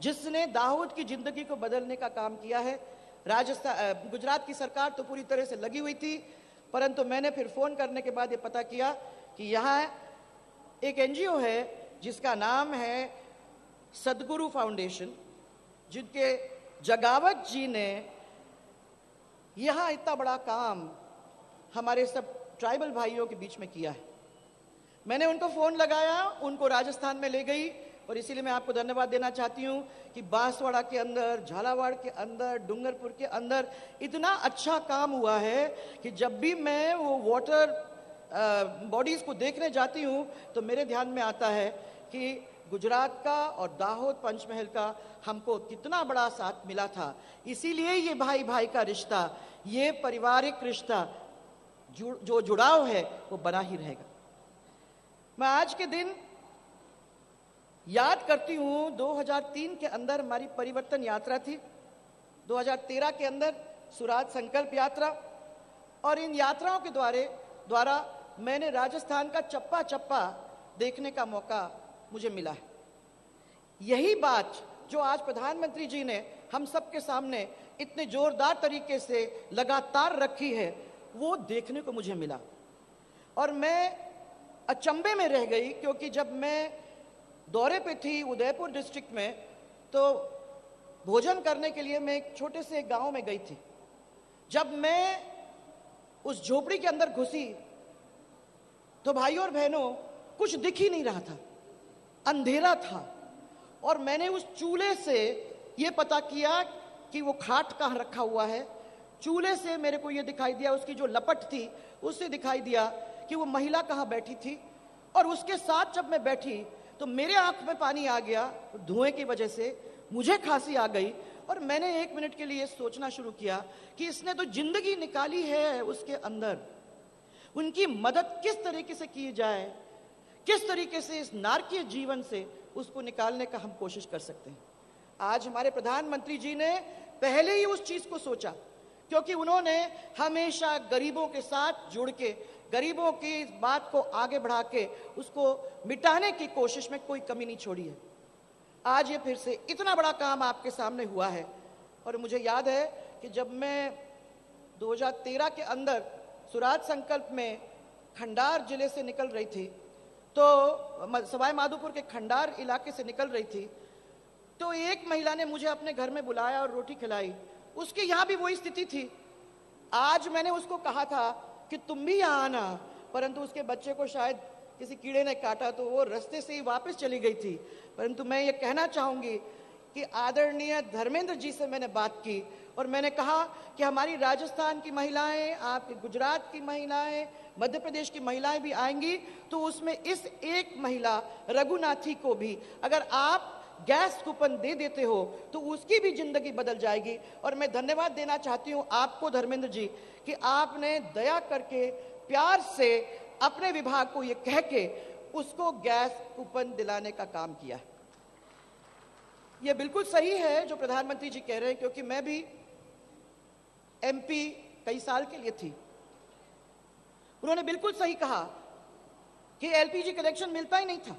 जिसने दाहोद की जिंदगी को बदलने का काम किया है। गुजरात की सरकार तो पूरी तरह से लगी हुई थी, परंतु मैंने फिर फोन करने के बाद ये पता किया कि यहाँ एक एनजीओ है जिसका नाम है सदगुरु फाउंडेशन, जिनके जगावत जी ने यहां इतना बड़ा काम हमारे सब ट्राइबल भाइयों के बीच में किया है। मैंने उनको फोन लगाया, उनको राजस्थान में ले गई और इसीलिए मैं आपको धन्यवाद देना चाहती हूं कि बांसवाड़ा के अंदर, झालावाड़ के अंदर, डूंगरपुर के अंदर इतना अच्छा काम हुआ है कि जब भी मैं वो वाटर बॉडीज को देखने जाती हूं तो मेरे ध्यान में आता है कि गुजरात का और दाहोद पंचमहल का हमको कितना बड़ा साथ मिला था। इसीलिए ये भाई भाई का रिश्ता, ये पारिवारिक रिश्ता, जो जुड़ाव है वो बना ही रहेगा। मैं आज के दिन याद करती हूं 2003 के अंदर हमारी परिवर्तन यात्रा थी, 2013 के अंदर सुराज संकल्प यात्रा, और इन यात्राओं के द्वारा मैंने राजस्थान का चप्पा चप्पा देखने का मौका मुझे मिला है। यही बात जो आज प्रधानमंत्री जी ने हम सबके सामने इतने जोरदार तरीके से लगातार रखी है, वो देखने को मुझे मिला और मैं अचंभे में रह गई, क्योंकि जब मैं दौरे पे थी उदयपुर डिस्ट्रिक्ट में तो भोजन करने के लिए मैं एक छोटे से गांव में गई थी। जब मैं उस झोपड़ी के अंदर घुसी तो भाइयों और बहनों कुछ दिख ही नहीं रहा था, अंधेरा था, और मैंने उस चूल्हे से ये पता किया कि वो खाट कहाँ रखा हुआ है। चूल्हे से मेरे को ये दिखाई दिया, उसकी जो लपट थी उससे दिखाई दिया कि वो महिला कहाँ बैठी थी, और उसके साथ जब मैं बैठी तो मेरे आंख में पानी आ गया धुएं की वजह से, मुझे खांसी आ गई और मैंने 1 मिनट के लिए सोचना शुरू किया कि इसने तो जिंदगी निकाली है उसके अंदर, उनकी मदद किस तरीके से की जाए, किस तरीके से इस नारकीय जीवन से उसको निकालने का हम कोशिश कर सकते हैं। आज हमारे प्रधानमंत्री जी ने पहले ही उस चीज को सोचा, क्योंकि उन्होंने हमेशा गरीबों के साथ जुड़ के, गरीबों की इस बात को आगे बढ़ा के उसको मिटाने की कोशिश में कोई कमी नहीं छोड़ी है। आज ये फिर से इतना बड़ा काम आपके सामने हुआ है। और मुझे याद है कि जब मैं 2013 के अंदर सुराज संकल्प में खंडार जिले से निकल रही थी, तो सवाई माधोपुर के खंडार इलाके से निकल रही थी, तो एक महिला ने मुझे अपने घर में बुलाया और रोटी खिलाई। उसके यहाँ भी वही स्थिति थी। आज मैंने उसको कहा था कि तुम भी यहाँ आना, परंतु उसके बच्चे को शायद किसी कीड़े ने काटा तो वो रास्ते से ही वापस चली गई थी। परंतु मैं ये कहना चाहूंगी, कि आदरणीय धर्मेंद्र जी से मैंने बात की और मैंने कहा कि हमारी राजस्थान की महिलाएं, आपके गुजरात की महिलाएं, मध्य प्रदेश की महिलाएं भी आएंगी, तो उसमें इस एक महिला रघुनाथी को भी अगर आप गैस कूपन दे देते हो तो उसकी भी जिंदगी बदल जाएगी। और मैं धन्यवाद देना चाहती हूं आपको धर्मेंद्र जी कि आपने दया करके प्यार से अपने विभाग को ये कह के उसको गैस कूपन दिलाने का काम किया है। ये बिल्कुल सही है जो प्रधानमंत्री जी कह रहे हैं, क्योंकि मैं भी एमपी कई साल के लिए थी। उन्होंने बिल्कुल सही कहा कि एलपीजी कनेक्शन मिलता ही नहीं था।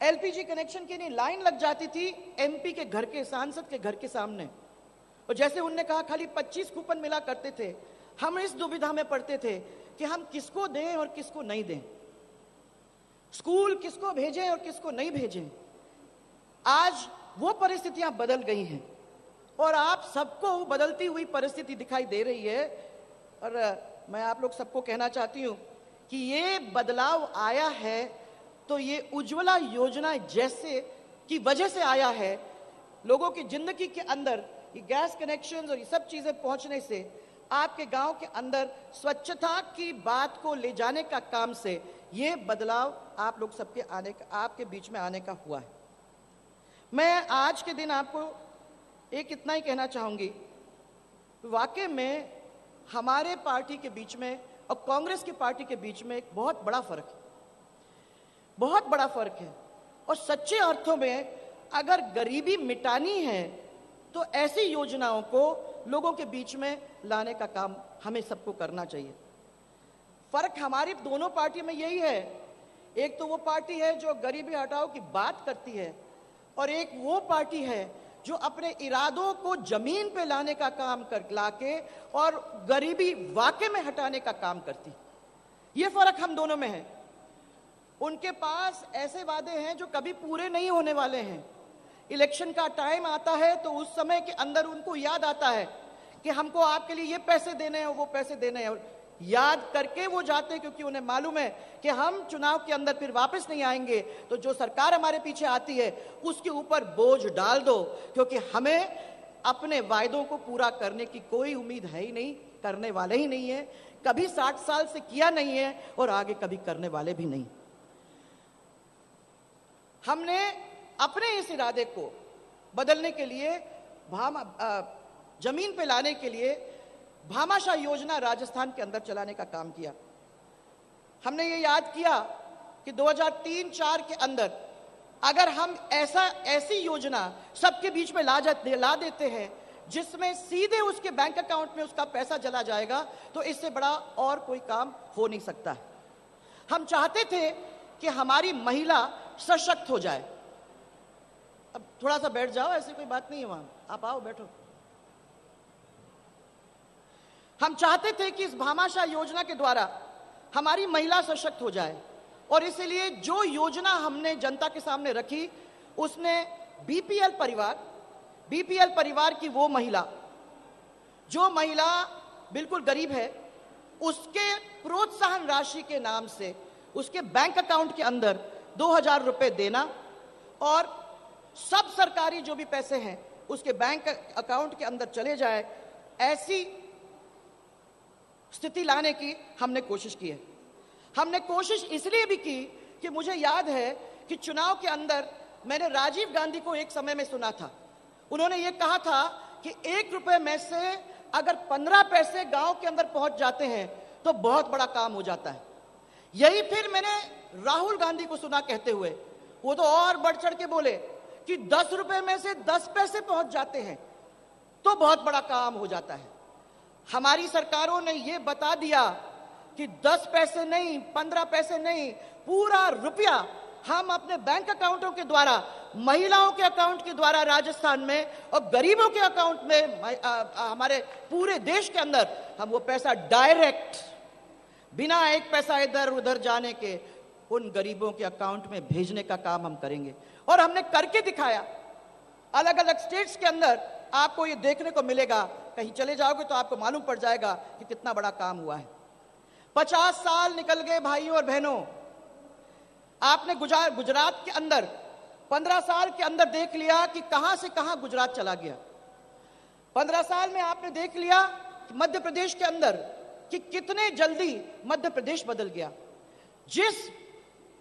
एलपीजी कनेक्शन के लिए लाइन लग जाती थी एमपी के घर के, सांसद के घर के सामने। और जैसे उन्होंने कहा खाली 25 कूपन मिला करते थे। हम इस दुविधा में पड़ते थे कि हम किसको दें और किसको नहीं दें, स्कूल किसको भेजें और किसको नहीं भेजें। आज वो परिस्थितियां बदल गई हैं और आप सबको बदलती हुई परिस्थिति दिखाई दे रही है। और मैं आप लोग सबको कहना चाहती हूं कि ये बदलाव आया है तो ये उज्ज्वला योजना जैसे की वजह से आया है। लोगों की जिंदगी के अंदर ये गैस कनेक्शन और ये सब चीजें पहुंचने से, आपके गांव के अंदर स्वच्छता की बात को ले जाने का काम से ये बदलाव आप लोग सबके आने का, आपके बीच में आने का हुआ है। मैं आज के दिन आपको एक इतना ही कहना चाहूंगी, वाकई में हमारे पार्टी के बीच में और कांग्रेस की पार्टी के बीच में एक बहुत बड़ा फर्क है, बहुत बड़ा फर्क है। और सच्चे अर्थों में अगर गरीबी मिटानी है तो ऐसी योजनाओं को लोगों के बीच में लाने का काम हमें सबको करना चाहिए। फर्क हमारी दोनों पार्टी में यही है, एक तो वो पार्टी है जो गरीबी हटाओ की बात करती है और एक वो पार्टी है जो अपने इरादों को जमीन पे लाने का काम कर लाके और गरीबी वाकई में हटाने का काम करती। ये फर्क हम दोनों में है। उनके पास ऐसे वादे हैं जो कभी पूरे नहीं होने वाले हैं। इलेक्शन का टाइम आता है तो उस समय के अंदर उनको याद आता है कि हमको आपके लिए ये पैसे देने हैं, वो पैसे देने हैं, याद करके वो जाते हैं, क्योंकि उन्हें मालूम है कि हम चुनाव के अंदर फिर वापस नहीं आएंगे। तो जो सरकार हमारे पीछे आती है उसके ऊपर बोझ डाल दो, क्योंकि हमें अपने वायदों को पूरा करने की कोई उम्मीद है ही नहीं, करने वाले ही नहीं है, कभी 60 साल से किया नहीं है और आगे कभी करने वाले भी नहीं। हमने अपने इस इरादे को बदलने के लिए, जमीन पे लाने के लिए भामाशाह योजना राजस्थान के अंदर चलाने का काम किया। हमने ये याद किया कि 2003-4 के अंदर अगर हम ऐसी योजना सबके बीच में ला देते हैं जिसमें सीधे उसके बैंक अकाउंट में उसका पैसा चला जाएगा, तो इससे बड़ा और कोई काम हो नहीं सकता है। हम चाहते थे कि हमारी महिला सशक्त हो जाए। अब थोड़ा सा बैठ जाओ, ऐसी कोई बात नहीं है, वहां आप आओ बैठो। हम चाहते थे कि इस भामाशाह योजना के द्वारा हमारी महिला सशक्त हो जाए और इसलिए जो योजना हमने जनता के सामने रखी उसने बीपीएल परिवार की वो महिला जो महिला बिल्कुल गरीब है, उसके प्रोत्साहन राशि के नाम से उसके बैंक अकाउंट के अंदर 2000 रुपए देना और सब सरकारी जो भी पैसे हैं उसके बैंक अकाउंट के अंदर चले जाए, ऐसी स्थिति लाने की हमने कोशिश की है। हमने कोशिश इसलिए भी की कि मुझे याद है कि चुनाव के अंदर मैंने राजीव गांधी को एक समय में सुना था। उन्होंने ये कहा था कि 1 रुपए में से अगर 15 पैसे गांव के अंदर पहुंच जाते हैं तो बहुत बड़ा काम हो जाता है। यही फिर मैंने राहुल गांधी को सुना कहते हुए, वो तो और बढ़ चढ़ के बोले कि 10 रुपए में से 10 पैसे पहुंच जाते हैं तो बहुत बड़ा काम हो जाता है। हमारी सरकारों ने यह बता दिया कि 10 पैसे नहीं, 15 पैसे नहीं, पूरा रुपया हम अपने बैंक अकाउंटों के द्वारा, महिलाओं के अकाउंट के द्वारा राजस्थान में और गरीबों के अकाउंट में, हमारे पूरे देश के अंदर हम वो पैसा डायरेक्ट बिना एक पैसा इधर उधर जाने के उन गरीबों के अकाउंट में भेजने का काम हम करेंगे। और हमने करके दिखाया। अलग अलग स्टेट्स के अंदर आपको ये देखने को मिलेगा, कहीं चले जाओगे तो आपको मालूम पड़ जाएगा कि कितना बड़ा काम हुआ है। 50 साल निकल गए भाइयों और बहनों। आपने गुजरात के अंदर 15 साल के अंदर देख लिया कि कहां से कहां गुजरात चला गया। 15 साल में आपने देख लिया मध्य प्रदेश के अंदर कि कितने जल्दी मध्य प्रदेश बदल गया। जिस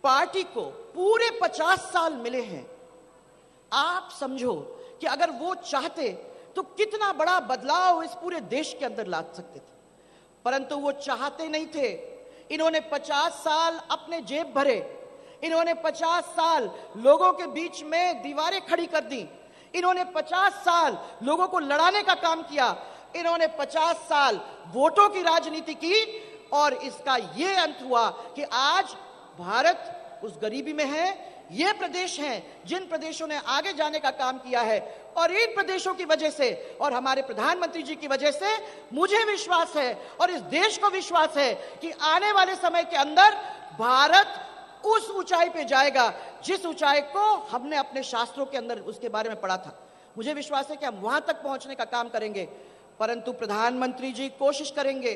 पार्टी को पूरे 50 साल मिले हैं, आप समझो कि अगर वो चाहते तो कितना बड़ा बदलाव इस पूरे देश के अंदर ला सकते थे, परंतु वो चाहते नहीं थे। इन्होंने 50 साल अपने जेब भरे, इन्होंने 50 साल लोगों के बीच में दीवारें खड़ी कर दी, इन्होंने 50 साल लोगों को लड़ाने का काम किया, इन्होंने 50 साल वोटों की राजनीति की, और इसका यह अंत हुआ कि आज भारत उस गरीबी में है। ये प्रदेश हैं जिन प्रदेशों ने आगे जाने का काम किया है, और इन प्रदेशों की वजह से और हमारे प्रधानमंत्री जी की वजह से मुझे विश्वास है और इस देश को विश्वास है कि आने वाले समय के अंदर भारत उस ऊंचाई पे जाएगा जिस ऊंचाई को हमने अपने शास्त्रों के अंदर उसके बारे में पढ़ा था। मुझे विश्वास है कि हम वहां तक पहुंचने का काम करेंगे, परंतु प्रधानमंत्री जी कोशिश करेंगे,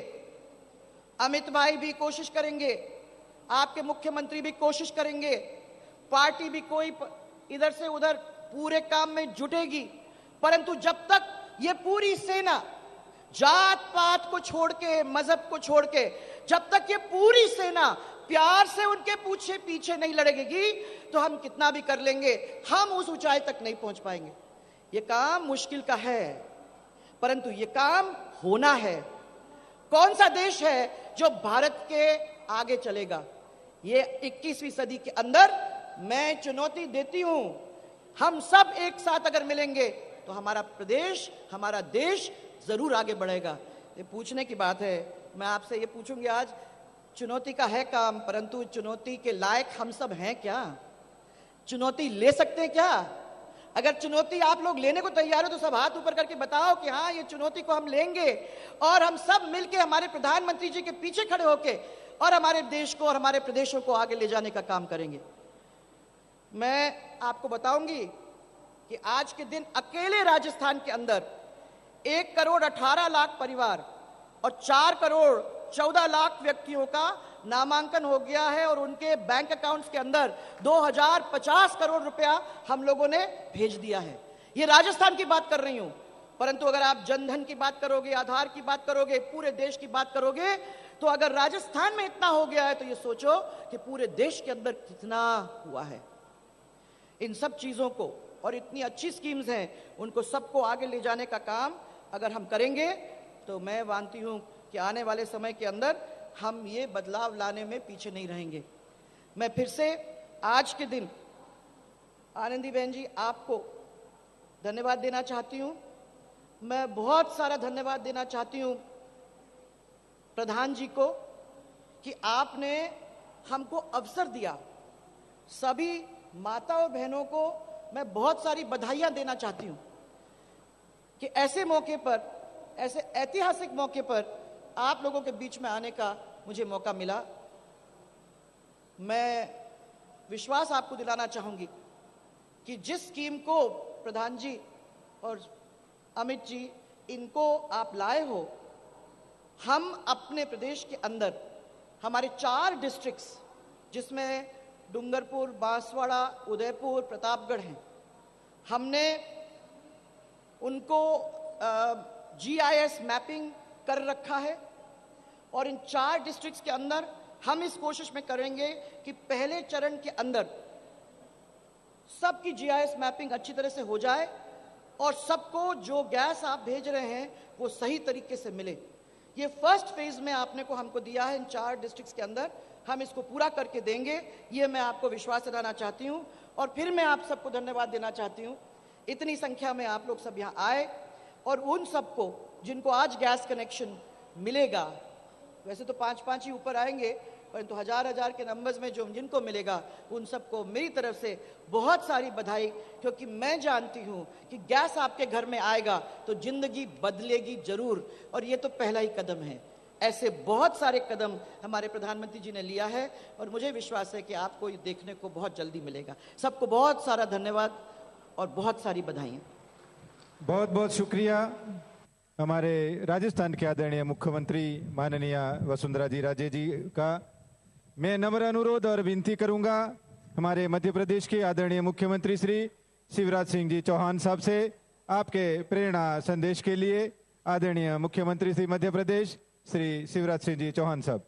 अमित भाई भी कोशिश करेंगे, आपके मुख्यमंत्री भी कोशिश करेंगे, पार्टी भी कोई इधर से उधर पूरे काम में जुटेगी, परंतु जब तक ये पूरी सेना जात पात को छोड़ के, मजहब को छोड़ के, जब तक ये पूरी सेना प्यार से उनके पीछे पीछे नहीं लड़ेगी तो हम कितना भी कर लेंगे, हम उस ऊंचाई तक नहीं पहुंच पाएंगे। ये काम मुश्किल का है, परंतु ये काम होना है। कौन सा देश है जो भारत के आगे चलेगा? ये 21वीं सदी के अंदर मैं चुनौती देती हूं, हम सब एक साथ अगर मिलेंगे तो हमारा प्रदेश, हमारा देश जरूर आगे बढ़ेगा। ये पूछने की बात है, मैं आपसे ये पूछूंगी आज, चुनौती का है काम, परंतु चुनौती के लायक हम सब हैं क्या? चुनौती ले सकते हैं क्या? अगर चुनौती आप लोग लेने को तैयार हो तो सब हाथ ऊपर करके बताओ कि हाँ, ये चुनौती को हम लेंगे, और हम सब मिलके हमारे प्रधानमंत्री जी के पीछे खड़े होके और हमारे देश को और हमारे प्रदेशों को आगे ले जाने का काम करेंगे। मैं आपको बताऊंगी कि आज के दिन अकेले राजस्थान के अंदर 1 करोड़ 18 लाख परिवार और 4 करोड़ 14 लाख व्यक्तियों का नामांकन हो गया है, और उनके बैंक अकाउंट्स के अंदर 2050 करोड़ रुपया हम लोगों ने भेज दिया है। ये राजस्थान की बात कर रही हूं, परंतु अगर आप जनधन की बात करोगे, आधार की बात करोगे, पूरे देश की बात करोगे, तो अगर राजस्थान में इतना हो गया है तो ये सोचो कि पूरे देश के अंदर कितना हुआ है। इन सब चीजों को, और इतनी अच्छी स्कीम्स हैं, उनको सबको आगे ले जाने का काम अगर हम करेंगे तो मैं मानती हूं कि आने वाले समय के अंदर हम ये बदलाव लाने में पीछे नहीं रहेंगे। मैं फिर से आज के दिन आनंदी बहन जी आपको धन्यवाद देना चाहती हूं। मैं बहुत सारा धन्यवाद देना चाहती हूं प्रधान जी को कि आपने हमको अवसर दिया। सभी माता और बहनों को मैं बहुत सारी बधाइयां देना चाहती हूं कि ऐसे मौके पर, ऐसे ऐतिहासिक मौके पर आप लोगों के बीच में आने का मुझे मौका मिला। मैं विश्वास आपको दिलाना चाहूंगी कि जिस स्कीम को प्रधान जी और अमित जी इनको आप लाए हो, हम अपने प्रदेश के अंदर हमारे 4 डिस्ट्रिक्ट्स जिसमें डूंगरपुर, बांसवाड़ा, उदयपुर, प्रतापगढ़ हैं, हमने उनको GIS मैपिंग कर रखा है, और इन 4 डिस्ट्रिक्ट्स के अंदर हम इस कोशिश में करेंगे कि पहले चरण के अंदर सबकी GIS मैपिंग अच्छी तरह से हो जाए और सबको जो गैस आप भेज रहे हैं वो सही तरीके से मिले। ये फर्स्ट फेज में आपने को हमको दिया है इन 4 डिस्ट्रिक्ट्स के अंदर, हम इसको पूरा करके देंगे, ये मैं आपको विश्वास दिलाना चाहती हूँ। और फिर मैं आप सबको धन्यवाद देना चाहती हूँ, इतनी संख्या में आप लोग सब यहाँ आए, और उन सबको जिनको आज गैस कनेक्शन मिलेगा, वैसे तो 5-5 ही ऊपर आएंगे, परंतु हजार के नंबर्स में जो जिनको मिलेगा उन सबको मेरी तरफ से बहुत सारी बधाई, क्योंकि मैं जानती हूं कि गैस आपके घर में आएगा तो जिंदगी बदलेगी जरूर, और ये तो पहला ही कदम है। ऐसे बहुत सारे कदम हमारे प्रधानमंत्री जी ने लिया है, और मुझे विश्वास है कि आपको ये देखने को बहुत जल्दी मिलेगा। सबको बहुत सारा धन्यवाद और बहुत सारी बधाई। बहुत बहुत शुक्रिया हमारे राजस्थान के आदरणीय मुख्यमंत्री माननीय वसुंधरा जी राजे जी का। मैं नम्र अनुरोध और विनती करूंगा हमारे मध्य प्रदेश के आदरणीय मुख्यमंत्री श्री शिवराज सिंह जी चौहान साहब से आपके प्रेरणा संदेश के लिए आदरणीय मुख्यमंत्री श्री मध्य प्रदेश श्री शिवराज सिंह जी चौहान साहब।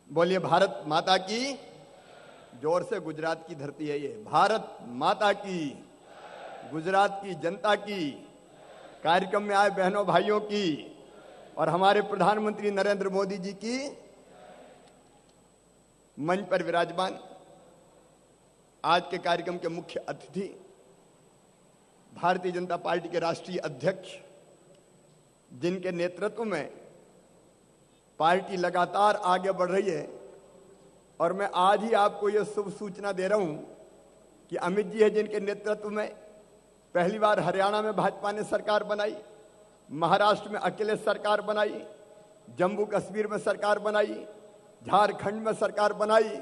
बोलिए भारत माता की। जोर से, गुजरात की धरती है ये। भारत माता की, गुजरात की जनता की, कार्यक्रम में आए बहनों भाइयों की और हमारे प्रधानमंत्री नरेंद्र मोदी जी की। मंच पर विराजमान आज के कार्यक्रम के मुख्य अतिथि भारतीय जनता पार्टी के राष्ट्रीय अध्यक्ष, जिनके नेतृत्व में पार्टी लगातार आगे बढ़ रही है। और मैं आज ही आपको यह शुभ सूचना दे रहा हूं कि अमित जी है जिनके नेतृत्व में पहली बार हरियाणा में भाजपा ने सरकार बनाई, महाराष्ट्र में अकेले सरकार बनाई, जम्मू कश्मीर में सरकार बनाई, झारखंड में सरकार बनाई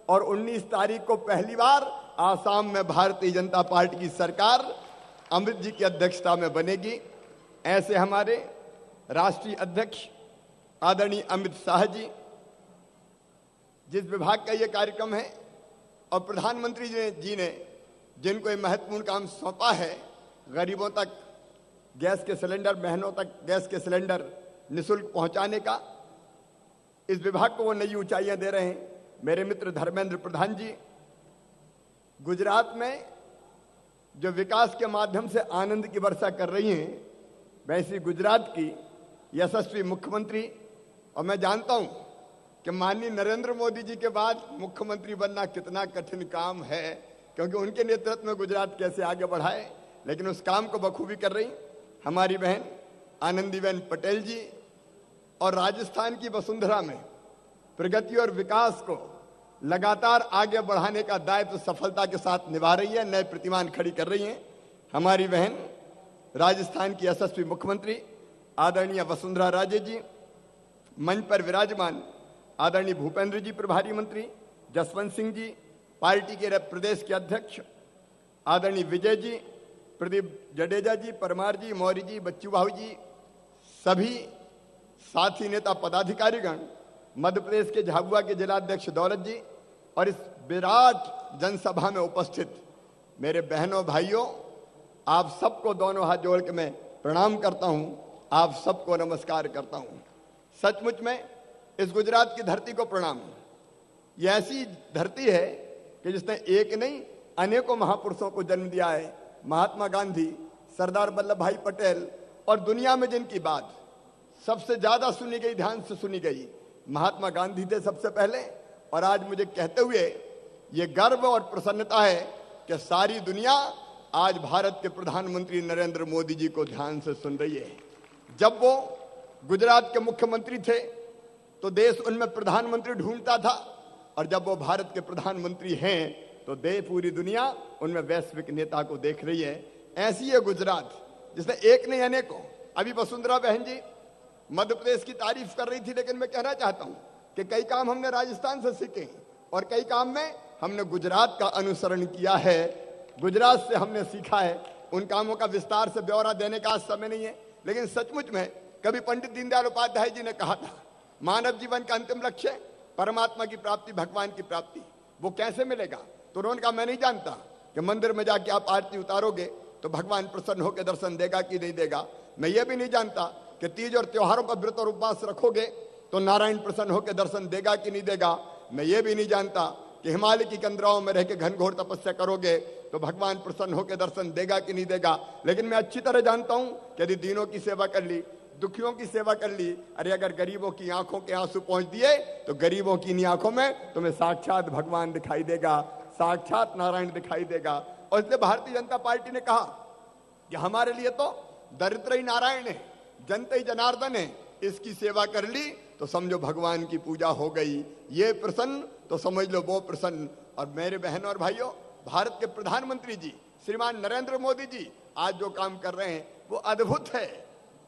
और 19 तारीख को पहली बार आसाम में भारतीय जनता पार्टी की सरकार अमित जी की अध्यक्षता में बनेगी। ऐसे हमारे राष्ट्रीय अध्यक्ष आदरणीय अमित शाह जी, जिस विभाग का यह कार्यक्रम है और प्रधानमंत्री जी ने जिनको ये महत्वपूर्ण काम सौंपा है, गरीबों तक गैस के सिलेंडर, बहनों तक गैस के सिलेंडर निःशुल्क पहुंचाने का, इस विभाग को वो नई ऊंचाइयां दे रहे हैं। मेरे मित्र धर्मेंद्र प्रधान जी गुजरात में जो विकास के माध्यम से आनंद की वर्षा कर रही हैं, वैसी गुजरात की यशस्वी मुख्यमंत्री। और मैं जानता हूं कि माननीय नरेंद्र मोदी जी के बाद मुख्यमंत्री बनना कितना कठिन काम है, क्योंकि उनके नेतृत्व में गुजरात कैसे आगे बढ़ाए, लेकिन उस काम को बखूबी कर रही हमारी बहन आनंदीबेन पटेल जी। और राजस्थान की वसुंधरा में प्रगति और विकास को लगातार आगे बढ़ाने का दायित्व सफलता के साथ निभा रही है, नए प्रतिमान खड़ी कर रही हैं हमारी बहन राजस्थान की यशस्वी मुख्यमंत्री आदरणीय वसुंधरा राजे जी। मंच पर विराजमान आदरणीय भूपेंद्र जी प्रभारी मंत्री, जसवंत सिंह जी पार्टी के प्रदेश के अध्यक्ष, आदरणीय विजय जी, प्रदीप जडेजा जी, परमार जी, मौर्य जी, बच्चू भाऊ जी, सभी साथी नेता पदाधिकारीगण, मध्य प्रदेश के झाबुआ के जिलाध्यक्ष दौलत जी और इस विराट जनसभा में उपस्थित मेरे बहनों भाइयों, आप सबको दोनों हाथ जोड़ के मैं प्रणाम करता हूं, आप सबको नमस्कार करता हूं। सचमुच में इस गुजरात की धरती को प्रणाम। यह ऐसी धरती है कि जिसने एक नहीं अनेकों महापुरुषों को जन्म दिया है। महात्मा गांधी, सरदार वल्लभ भाई पटेल, और दुनिया में जिनकी बात सबसे ज्यादा सुनी गई, ध्यान से सुनी गई, महात्मा गांधी थे सबसे पहले। और आज मुझे कहते हुए ये गर्व और प्रसन्नता है कि सारी दुनिया आज भारत के प्रधानमंत्री नरेंद्र मोदी जी को ध्यान से सुन रही है। जब वो गुजरात के मुख्यमंत्री थे तो देश उनमें प्रधानमंत्री ढूंढता था, और जब वो भारत के प्रधानमंत्री हैं तो देश, पूरी दुनिया उनमें वैश्विक नेता को देख रही है। ऐसी है गुजरात जिसने एक नहीं अनेकों। अभी वसुंधरा बहन जी मध्य प्रदेश की तारीफ कर रही थी, लेकिन मैं कहना चाहता हूं कि कई काम हमने राजस्थान से सीखे और कई काम में हमने गुजरात का अनुसरण किया है, गुजरात से हमने सीखा है। उन कामों का विस्तार से ब्यौरा देने का आज समय नहीं है, लेकिन सचमुच में कभी पंडित दीनदयाल उपाध्याय जी ने कहा था, मानव जीवन का अंतिम लक्ष्य परमात्मा की प्राप्ति, भगवान की प्राप्ति। वो कैसे मिलेगा? तो उन्होंने कहा, मैं नहीं जानता कि मंदिर में जाके आप आरती उतारोगे तो भगवान प्रसन्न होकर दर्शन देगा कि नहीं देगा। मैं ये भी नहीं जानता कि तीज और त्योहारों पर व्रत और उपवास रखोगे तो नारायण प्रसन्न होकर दर्शन देगा कि नहीं देगा। मैं ये भी नहीं जानता कि हिमालय की कंदराओं में रह के घनघोर तपस्या करोगे तो भगवान प्रसन्न होकर दर्शन देगा कि नहीं देगा। लेकिन मैं अच्छी तरह जानता हूं कि यदि दीनों की सेवा कर ली, दुखियों की सेवा कर ली, अरे अगर गरीबों की आंखों के आंसू पहुंच दिए तो गरीबों की इन आंखों में तुम्हें साक्षात भगवान दिखाई देगा, साक्षात नारायण दिखाई देगा। और इसलिए भारतीय जनता पार्टी ने कहा कि हमारे लिए तो दरिद्र ही नारायण है, जनता ही जनार्दन है, इसकी सेवा कर ली तो समझो भगवान की पूजा हो गई। ये प्रसन्न तो समझ लो वो प्रसन्न। और मेरे बहनों और भाइयों, भारत के प्रधानमंत्री जी श्रीमान नरेंद्र मोदी जी आज जो काम कर रहे हैं वो अद्भुत है।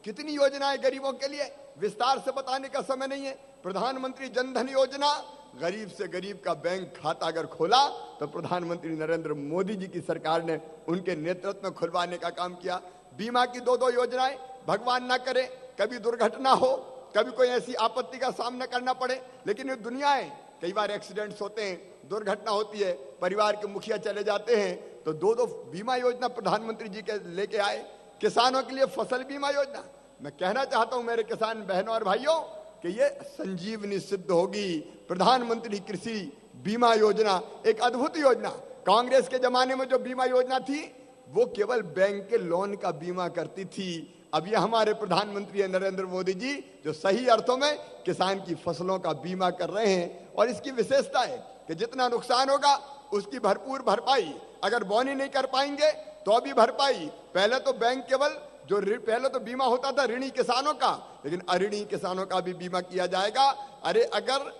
कितनी योजनाएं गरीबों के लिए, विस्तार से बताने का समय नहीं है। प्रधानमंत्री जनधन योजना, गरीब से गरीब का बैंक खाता अगर खोला तो प्रधानमंत्री नरेंद्र मोदी जी की सरकार ने उनके नेतृत्व में खुलवाने का काम किया। बीमा की 2-2 योजनाएं, भगवान ना करे कभी दुर्घटना हो, कभी कोई ऐसी आपत्ति का सामना करना पड़े, लेकिन ये दुनिया है, कई बार एक्सीडेंट्स होते हैं, दुर्घटना होती है, परिवार के मुखिया चले जाते हैं, तो दो बीमा योजना प्रधानमंत्री जी के लेके आए। किसानों के लिए फसल बीमा योजना, मैं कहना चाहता हूं मेरे किसान बहनों और भाइयों कि ये संजीवनी सिद्ध होगी। प्रधानमंत्री कृषि बीमा योजना एक अद्भुत योजना। कांग्रेस के जमाने में जो बीमा योजना थी वो केवल बैंक के लोन का बीमा करती थी। अब ये हमारे प्रधानमंत्री नरेंद्र मोदी जी जो सही अर्थों में किसान की फसलों का बीमा कर रहे हैं, और इसकी विशेषता है कि जितना नुकसान होगा उसकी भरपूर भरपाई, अगर बोनी नहीं कर पाएंगे तो भी भरपाई। पहले तो बैंक केवल पहले तो बीमा होता था ऋणी किसानों का, लेकिन अऋणी किसानों का भी बीमा किया जाएगा। अरे अगर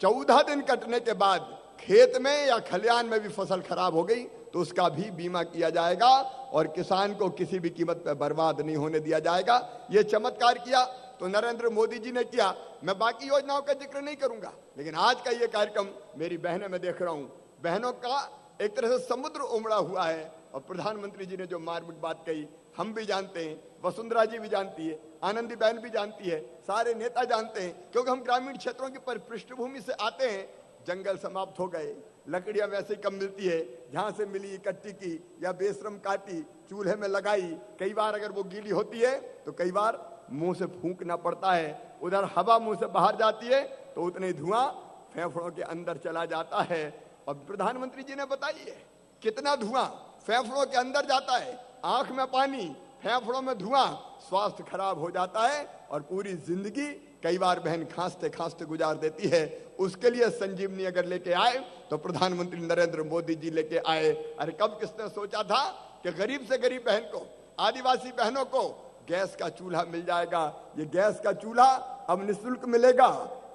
14 दिन कटने के बाद खेत में या खलिहान में भी फसल खराब हो गई तो उसका भी बीमा किया जाएगा, और किसान को किसी भी कीमत पर बर्बाद नहीं होने दिया जाएगा। ये चमत्कार किया तो नरेंद्र मोदी जी ने किया। मैं बाकी योजनाओं का जिक्र नहीं करूंगा, लेकिन आज का ये कार्यक्रम मेरी बहनें मैं देख रहा हूं, बहनों का एक तरह से समुद्र उमड़ा हुआ है। और प्रधानमंत्री जी ने जो मार्मिक बात कही हम भी जानते हैं, वसुंधरा जी भी जानती है, आनंदी बहन भी जानती है, सारे नेता जानते हैं, क्योंकि हम ग्रामीण क्षेत्रों की पृष्ठभूमि से आते हैं। जंगल समाप्त हो गए, लकड़ियां वैसे ही कम मिलती है, जहां से मिली इकट्ठी की या बेशरम काटी, चूल्हे में लगाई। कई बार अगर वो गीली होती है तो कई बार मुंह से फूंकना पड़ता है, उधर हवा मुंह से बाहर जाती है तो उतने धुआं फेफड़ों के अंदर चला जाता है। और प्रधानमंत्री जी ने बताई है कितना धुआं फेफड़ों के अंदर जाता है, आंख में पानी, फेफड़ों में धुआं, स्वास्थ्य खराब हो जाता है और पूरी जिंदगी कई बार बहन खांसते खांसते गुजार देती है। उसके लिए संजीवनी अगर लेके आए तो प्रधानमंत्री नरेंद्र मोदी जी लेके आए। अरे कब किसने सोचा था कि गरीब से गरीब बहन को, आदिवासी बहनों को गैस का चूल्हा मिल जाएगा। ये गैस का चूल्हा अब निःशुल्क मिलेगा,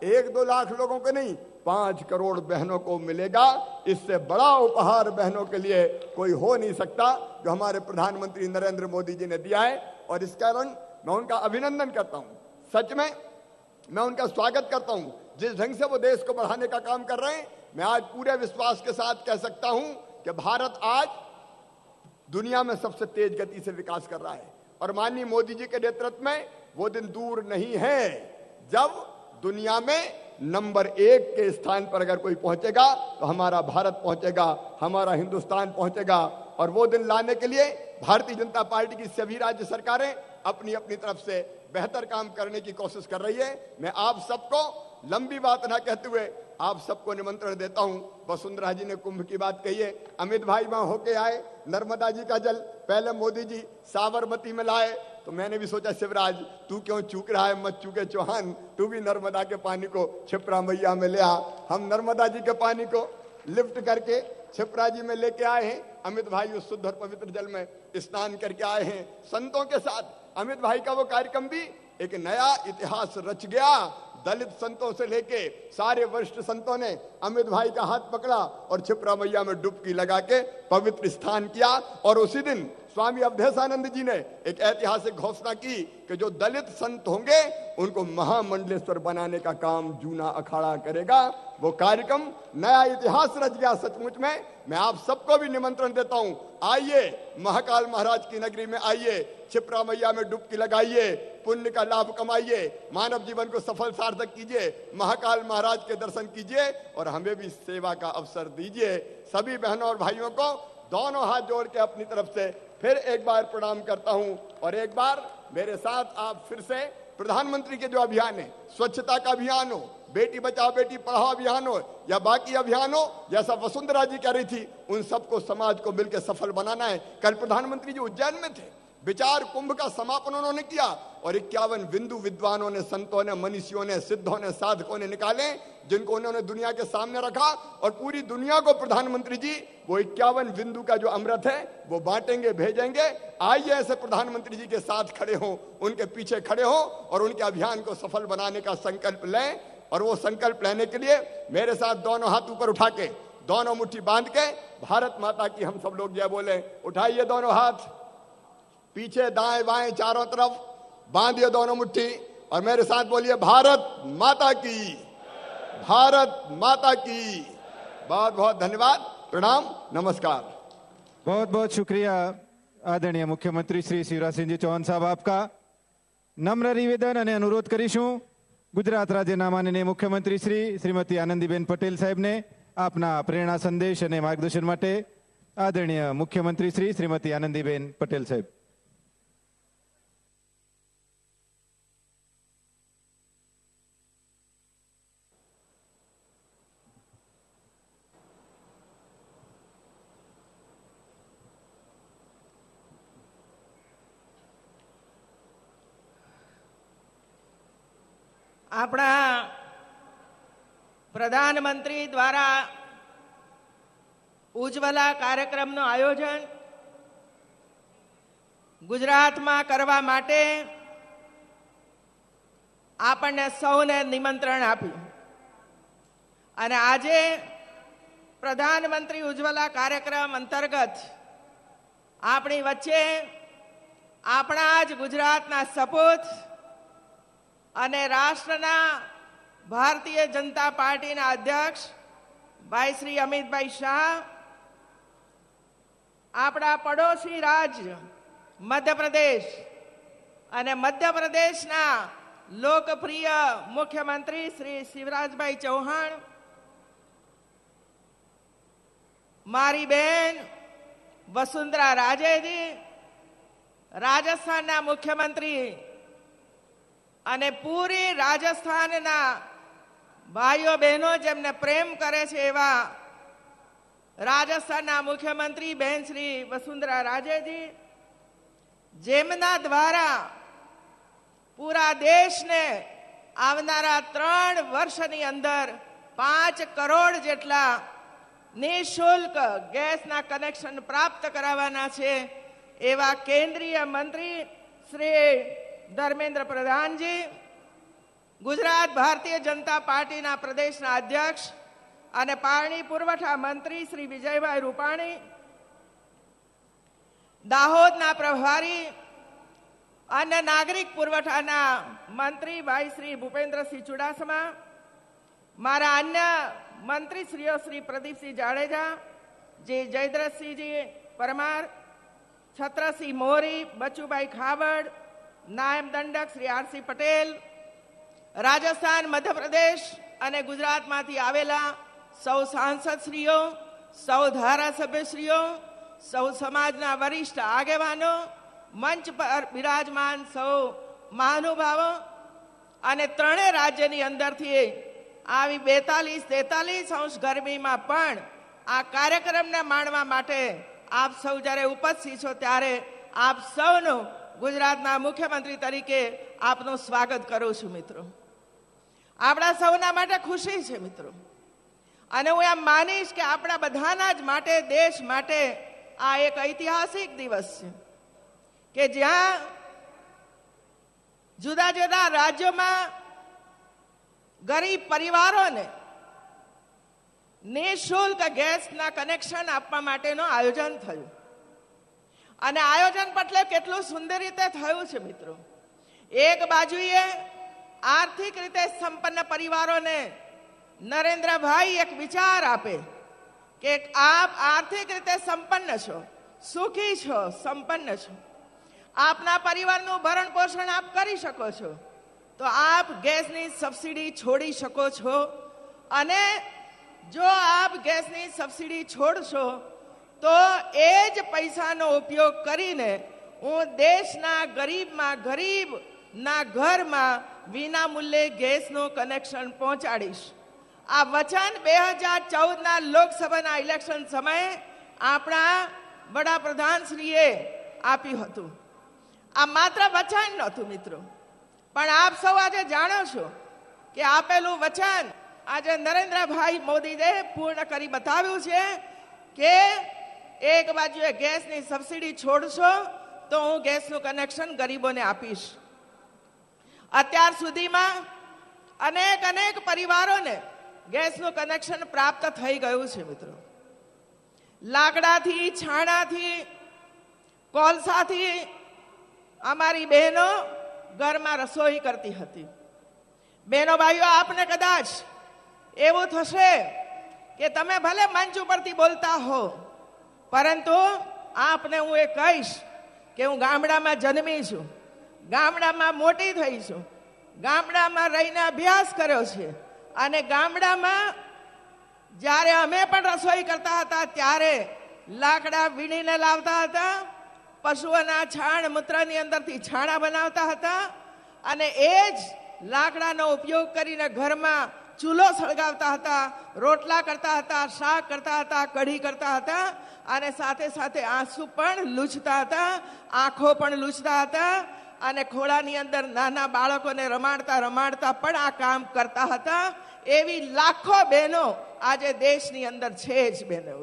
1-2 लाख लोगों को नहीं, 5 करोड़ बहनों को मिलेगा। इससे बड़ा उपहार बहनों के लिए कोई हो नहीं सकता जो हमारे प्रधानमंत्री नरेंद्र मोदी जी ने दिया है। और इस कारण मैं उनका अभिनंदन करता हूं, सच में मैं उनका स्वागत करता हूं। जिस ढंग से वो देश को बढ़ाने का काम कर रहे हैं, मैं आज पूरे विश्वास के साथ कह सकता हूं कि भारत आज दुनिया में सबसे तेज गति से विकास कर रहा है। और माननीय मोदी जी के नेतृत्व में वो दिन दूर नहीं है जब दुनिया में नंबर 1 के स्थान पर अगर कोई पहुंचेगा तो हमारा भारत पहुंचेगा, हमारा हिंदुस्तान पहुंचेगा। और वो दिन लाने के लिए भारतीय जनता पार्टी की सभी राज्य सरकारें अपनी अपनी तरफ से बेहतर काम करने की कोशिश कर रही है। मैं आप सबको लंबी बात ना कहते हुए आप सबको निमंत्रण देता हूं। वसुंधरा जी ने कुंभ की बात कही है, अमित भाई वहां होके आए, नर्मदा जी का जल पहले मोदी जी साबरमती में लाए, तो मैंने भी सोचा शिवराज तू क्यों चूक रहा है, मत चूके चौहान, तू भी नर्मदा के पानी को क्षिप्रा मैया में ले आ। हम नर्मदा जी के पानी को लिफ्ट करके क्षिप्रा जी में लेके आए हैं। अमित भाई उस शुद्ध और पवित्र जल में स्नान करके आए हैं संतों के साथ। अमित भाई का वो कार्यक्रम भी एक नया इतिहास रच गया। दलित संतों से लेके सारे वरिष्ठ संतों ने अमित भाई का हाथ पकड़ा और क्षिप्रा मैया में डुबकी लगा के पवित्र स्नान किया। और उसी दिन स्वामी अवधेशानंद जी ने एक ऐतिहासिक घोषणा की कि जो दलित संत होंगे उनको महामंडलेश्वर बनाने का काम जूना अखाड़ा करेगा। वो कार्यक्रम नया इतिहास रच गया सचमुच में। मैं आप सबको भी निमंत्रण देता हूं, आइए महाकाल महाराज की नगरी में आइए, क्षिप्रा मैया में डुबकी लगाइए, पुण्य का लाभ कमाइए, मानव जीवन को सफल सार्थक कीजिए, महाकाल महाराज के दर्शन कीजिए और हमें भी सेवा का अवसर दीजिए। सभी बहनों और भाइयों को दोनों हाथ जोड़ के अपनी तरफ से फिर एक बार प्रणाम करता हूं। और एक बार मेरे साथ आप फिर से प्रधानमंत्री के जो अभियान है, स्वच्छता का अभियान हो, बेटी बचाओ बेटी पढ़ाओ अभियान हो या बाकी अभियान हो, जैसा वसुंधरा जी कह रही थी, उन सबको समाज को मिलकर सफल बनाना है। कल प्रधानमंत्री जी उज्जैन में थे, विचार कुंभ का समापन उन्होंने किया और 51 बिंदु विद्वानों ने, संतों ने, मनीषियों ने, सिद्धों ने, साधकों ने निकाले, जिनको उन्होंने दुनिया के सामने रखा। और पूरी दुनिया को प्रधानमंत्री जी वो 51 बिंदु का जो अमृत है वो बांटेंगे, भेजेंगे। आइए ऐसे प्रधानमंत्री जी के साथ खड़े हों, उनके पीछे खड़े हों और उनके अभियान को सफल बनाने का संकल्प लें। और वो संकल्प लेने के लिए मेरे साथ दोनों हाथ ऊपर उठा के, दोनों मुट्ठी बांध के भारत माता की हम सब लोग ये बोले, उठाइए दोनों हाथ, पीछे दाएं बाएं चारों तरफ बांधिए दोनों मुट्ठी और मेरे साथ बोलिए भारत माता की, भारत माता की। बहुत बहुत धन्यवाद, प्रणाम, नमस्कार। बहुत बहुत शुक्रिया आदरणीय मुख्यमंत्री श्री शिवराज सिंह जी चौहान साहब आपका। નમ્ર નિવેદન અને અનુરોધ કરીશું ગુજરાત રાજ્યના માનનીય મુખ્યમંત્રી શ્રીમતી આનંદીબેન પટેલ સાહેબને આપના પ્રેરણા સંદેશ અને માર્ગદર્શન માટે આદરણીય મુખ્યમંત્રી શ્રીમતી આનંદીબેન પટેલ સાહેબ. આપણા પ્રધાનમંત્રી દ્વારા ઉજ્જવલા કાર્યક્રમનું આયોજન ગુજરાતમાં કરવા માટે આપણને સૌને નિમંત્રણ આપ્યું અને આજે પ્રધાનમંત્રી ઉજ્જવલા કાર્યક્રમ અંતર્ગત આપણી વચ્ચે આપણા જ ગુજરાતના સપૂત અને રાષ્ટ્રના ભારતીય જનતા પાર્ટીના અધ્યક્ષ ભાઈ શ્રી અમિતભાઈ શાહ, આપણા પડોશી રાજ્ય મધ્યપ્રદેશ અને મધ્યપ્રદેશના લોકપ્રિય મુખ્યમંત્રી શ્રી શિવરાજભાઈ ચૌહાણ, મારી બહેન વસુંધરા રાજેજી, રાજસ્થાનના મુખ્યમંત્રી અને પૂરી રાજસ્થાનના ભાઈઓ બહેનો જેમને પ્રેમ કરે છે એવા રાજસ્થાનના મુખ્યમંત્રી બહેન શ્રી વસુંધરા રાજેજી, જેમના દ્વારા પૂરા દેશને આવનારા 3 વર્ષની અંદર 5 કરોડ જેટલા નિઃશુલ્ક ગેસના કનેક્શન પ્રાપ્ત કરાવવાના છે એવા કેન્દ્રીય મંત્રી શ્રી ધર્મેન્દ્ર પ્રધાનજી, ગુજરાત ભારતીય જનતા પાર્ટીના પ્રદેશના અધ્યક્ષ અને પાણી પુરવઠા મંત્રી શ્રી વિજયભાઈ રૂપાણી, દાહોદના પ્રભારી અને નાગરિક પુરવઠાના મંત્રી ભાઈ શ્રી ભૂપેન્દ્રસિંહ ચુડાસમા, મારા અન્ય મંત્રીશ્રીઓ શ્રી પ્રદીપસિંહ જાડેજા, જે જયદ્રથસિંહજી પરમાર, છત્રસિંહ મોરી, બચુભાઈ ખાબડ, નાયબ દંડક શ્રી આરસી પટેલ, રાજસ્થાન, મધ્યપ્રદેશ અને ગુજરાતમાંથી આવેલા સૌ સાંસદશ્રીઓ, સૌ ધારાસભ્યશ્રીઓ, સૌ સમાજના વરિષ્ઠ આગેવાનો, મંચ પર બિરાજમાન સૌ મહાનુભાવો અને 3 રાજ્યની અંદરથી આવી 42-43 અંશ ગરમીમાં પણ આ કાર્યક્રમને માણવા માટે આપ સૌ જ્યારે ઉપસ્થિત છો ત્યારે આપ સૌનું ગુજરાતના મુખ્યમંત્રી તરીકે આપનું સ્વાગત કરું છું. મિત્રો, આપણા સૌના માટે ખુશી છે મિત્રો, અને હું એમ માનીશ કે આપણા બધાના જ માટે, દેશ માટે આ એક ઐતિહાસિક દિવસ છે કે જ્યાં જુદા જુદા રાજ્યોમાં ગરીબ પરિવારોને નિઃશુલ્ક ગેસના કનેક્શન આપવા માટેનું આયોજન થયું. અને આયોજન પટલે કેટલું સુંદર રીતે થયું છે મિત્રો. એક બાજુએ આર્થિક રીતે સંપન્ન પરિવારોને નરેન્દ્રભાઈ એક વિચાર આપે કે આપ આર્થિક રીતે સંપન્ન છો, સુખી છો, સંપન્ન છો, આપના પરિવારનું ભરણ પોષણ આપ કરી શકો છો, તો આપ ગેસની સબસિડી છોડી શકો છો. અને જો આપ ગેસની સબસિડી છોડશો તો એ જ પૈસાનો ઉપયોગ કરીને હું દેશના ગરીબમાં ગરીબના ઘરમાં વિના મૂલ્યે ગેસનું કનેક્શન પહોંચાડીશ. આ વચન 2014ના લોકસભાના ઇલેક્શન સમયે આપણા વડાપ્રધાનશ્રીએ આપ્યું હતું. આ માત્ર વચન નહોતું મિત્રો, પણ આપ સૌ આજે જાણો છો કે આપેલું વચન આજે નરેન્દ્રભાઈ મોદીએ પૂર્ણ કરી બતાવ્યું છે કે એક બાજુએ ગેસની સબસિડી છોડશો તો હું ગેસનું કનેક્શન ગરીબોને આપીશ. અત્યાર સુધીમાં અનેક પરિવારોને ગેસનું કનેક્શન પ્રાપ્ત થઈ ગયું છે મિત્રો. લાકડાથી, છાણાથી, કોલસાથી અમારી બહેનો ઘરમાં રસોઈ કરતી હતી. બહેનો ભાઈઓ, આપને કદાચ એવું થશે કે તમે ભલે મંચ ઉપરથી બોલતા હો, પરંતુ આપને હું એ કહીશ કે હું ગામડામાં જન્મી છું, ગામડામાં મોટી થઈ છું, ગામડામાં રહીને અભ્યાસ કર્યો છે અને ગામડામાં જ્યારે અમે પણ રસોઈ કરતા હતા ત્યારે લાકડા વીણીને લાવતા હતા, પશુઓના છાણ મૂત્રની અંદરથી છાણા બનાવતા હતા અને એ જ લાકડાનો ઉપયોગ કરીને ઘરમાં ચૂલો સળગાવતા હતા, રોટલા કરતા હતા, શાક કરતા હતા, કઢી કરતા હતા અને સાથે સાથે આંસુ પણ લૂછતા હતા, આંખો પણ લૂછતા હતા અને ખોળાની અંદર નાના બાળકોને રમાડતા રમાડતા પણ આ કામ કરતા હતા. એવી લાખો બહેનો આજે દેશની અંદર છે જ બહેનો.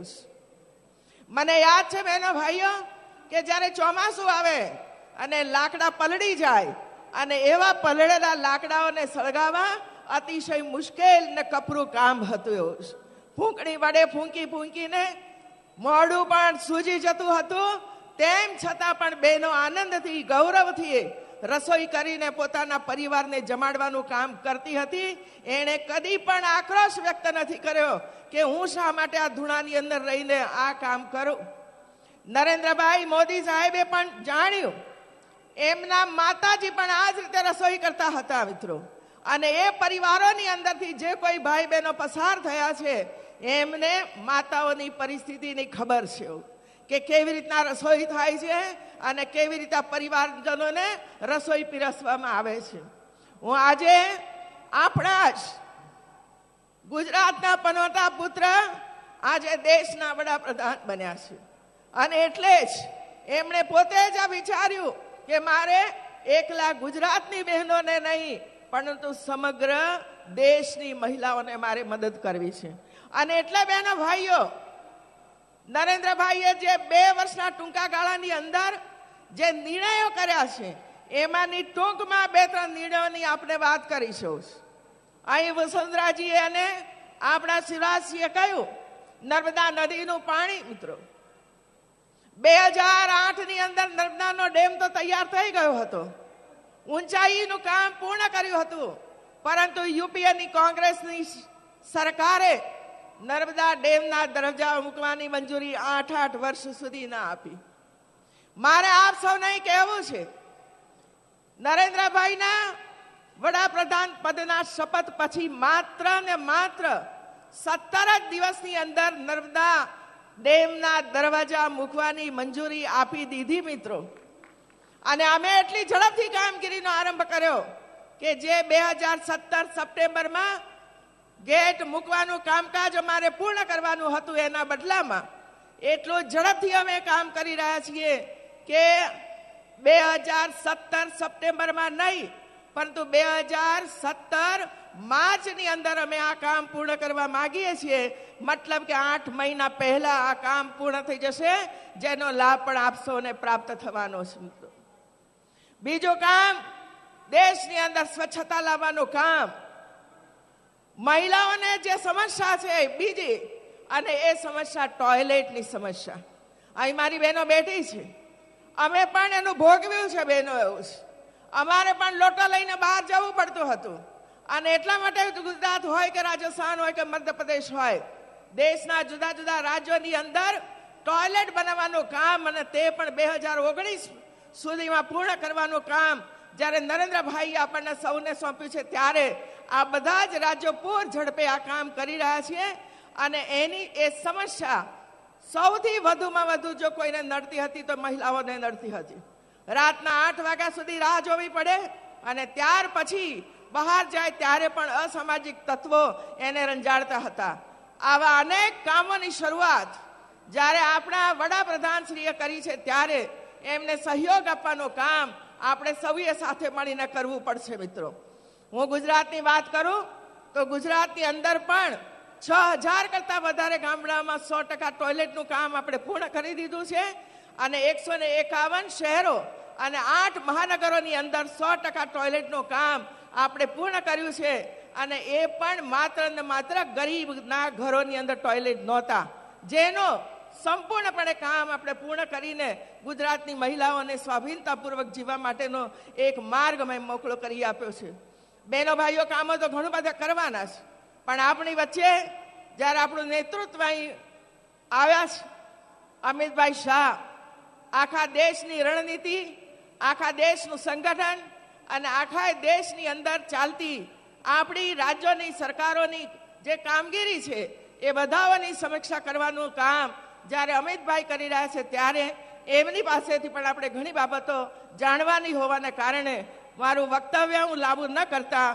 મને યાદ છે બહેનો ભાઈઓ કે જ્યારે ચોમાસું આવે અને લાકડા પલળી જાય અને એવા પલળેલા લાકડાઓને સળગાવવા અતિશય મુશ્કેલ ને કપરું કામ હતું. ફૂંકણી વડે ફૂંકી ફૂંકીને મોઢું પણ સૂજી જતું હતું, તેમ છતાં પણ બહેનો આનંદથી ગૌરવથી રસોઈ કરીને પોતાના પરિવારને જમાડવાનું કામ કરતી હતી. એણે કદી પણ આક્રોશ વ્યક્ત નથી કર્યો કે હું શા માટે આ ધૂણાની અંદર રહીને આ કામ કરું. નરેન્દ્રભાઈ મોદી સાહેબે પણ જાણ્યું, એમના માતાજી પણ આ જ રીતે રસોઈ કરતા હતા મિત્રો, અને એ પરિવારોની અંદરથી જે કોઈ ભાઈ બહેનો પસાર થયા છે એમને માતાઓની પરિસ્થિતિની ખબર છે કે કેવી રીતના રસોઈ થાય છે અને કેવી રીતે પરિવારજનોને રસોઈ પીરસવામાં આવે છે. હું આજે આપણા જ ગુજરાતના પનોતા પુત્ર આજે દેશના વડાપ્રધાન બન્યા છે અને એટલે જ એમણે પોતે જ આ વિચાર્યું કે મારે એકલા ગુજરાતની બહેનોને નહીં પરંતુ સમગ્ર દેશની મહિલાઓને મારે મદદ કરવી છે. અને એટલે બહેનો ભાઈઓ, નરેન્દ્રભાઈએ જે 2 વર્ષના ટૂંકા ગાળાની અંદર જે નિર્ણયો કર્યા છે એમાંની ટૂંકમાં 2-3 નિર્ણયોની આપણે વાત કરીશું. અહીં વસુંધરાજીએ અને આપણા શિવરાજસિંહે કહ્યું, નર્મદા નદીનું પાણી મિત્રો 2008ની અંદર નર્મદાનો ડેમ તો તૈયાર થઈ ગયો હતો, ઊંચાઈનું કામ પૂર્ણ કર્યું હતું, પરંતુ યુપીએની કોંગ્રેસની સરકારે નર્મદા ડેમના દરવાજા મૂકવાની મંજૂરી 8 વર્ષ સુધી ના આપી. મારે આપ સૌને કહેવું છે, નરેન્દ્રભાઈના વડાપ્રધાન પદના શપથ પછી માત્ર ને માત્ર 17 જ દિવસની અંદર નર્મદા ડેમના દરવાજા મૂકવાની મંજૂરી આપી દીધી મિત્રો. અને અમે એટલી ઝડપથી કામગીરીનો આરંભ કર્યો કે જે 2017 સપ્ટેમ્બરમાં ગેટ મૂકવાનું કામકાજ અમારે પૂર્ણ કરવાનું હતું એના બદલામાં એટલું ઝડપથી અમે કામ કરી રહ્યા છીએ કે 2017 સપ્ટેમ્બરમાં નહીં પરંતુ 2017 માર્ચની અંદર અમે આ કામ પૂર્ણ કરવા માંગીએ છીએ. મતલબ કે 8 મહિના પહેલા આ કામ પૂર્ણ થઈ જશે, જેનો લાભ પણ આપ સૌને પ્રાપ્ત થવાનો છે. બીજું કામ દેશની અંદર સ્વચ્છતા લાવવાનું કામ. મહિલાઓને જે સમસ્યા છે બીજી, અને એ સમસ્યા ટોયલેટની સમસ્યા. અહીં મારી બહેનો બેઠી છે, અમે પણ એનું ભોગવ્યું છે બહેનો. એવું છે, અમારે પણ લોટો લઈને બહાર જવું પડતું હતું અને એટલા માટે ગુજરાત હોય કે રાજસ્થાન હોય કે મધ્યપ્રદેશ હોય, દેશના જુદા જુદા રાજ્યોની અંદર ટોયલેટ બનાવવાનું કામ અને તે પણ 2019 સુધીમાં પૂર્ણ કરવાનું કામ જ્યારે નરેન્દ્રભાઈ આપણને સૌને સોંપ્યું છે ત્યારે આ બધા જ રાજ્યો પૂર ઝડપે આ કામ કરી રહ્યા છે. અને એની એ સમસ્યા સૌથી વધુમાં વધુ જો કોઈને નડતી હતી તો મહિલાઓને નડતી હતી. રાતના 8 વાગ્યા સુધી રાહ જોવી પડે અને ત્યાર પછી બહાર જાય ત્યારે પણ અસામાજિક તત્વો એને રંજાડતા હતા. આવા અનેક કામોની શરૂઆત જ્યારે આપણા વડાપ્રધાનશ્રીએ કરી છે ત્યારે એમને સહયોગ આપવાનું કામ આપણે સૌએ સાથે મળીને કરવું પડશે મિત્રો. હું ગુજરાતની વાત કરું તો ગુજરાતની અંદર પણ 6000 કરતા વધારે ગામડામાં 100% ટોયલેટનું કામ આપણે પૂર્ણ કરી દીધું છે અને 151 શહેરો અને 8 મહાનગરોની અંદર 100% ટોયલેટનું કામ આપણે પૂર્ણ કર્યું છે. અને એ પણ માત્ર ને માત્ર ગરીબના ઘરોની અંદર ટોયલેટ નહોતા, જેનો સંપૂર્ણપણે કામ આપણે પૂર્ણ કરીને ગુજરાતની મહિલાઓને સ્વાધીનતાપૂર્વક જીવવા માટેનો એક માર્ગ મેં મોકળો કરી આપ્યો છે. બહેનો ભાઈઓ, કામો તો ઘણું બધા કરવાના છે, પણ આપણી વચ્ચે જ્યારે આપણું નેતૃત્વ અહીં આવ્યા છે, અમિતભાઈ શાહ આખા દેશની રણનીતિ આખા દેશનું સંગઠન અને આખા દેશની અંદર ચાલતી આપણી રાજ્યોની સરકારોની જે કામગીરી છે એ બધાઓની સમીક્ષા કરવાનું કામ જ્યારે અમિતભાઈ કરી રહ્યા છે ત્યારે એમની પાસેથી પણ આપણે ઘણી બાબતો જાણવાની હોવાને કારણે મારું વક્તવ્ય હું લાંબુ ન કરતા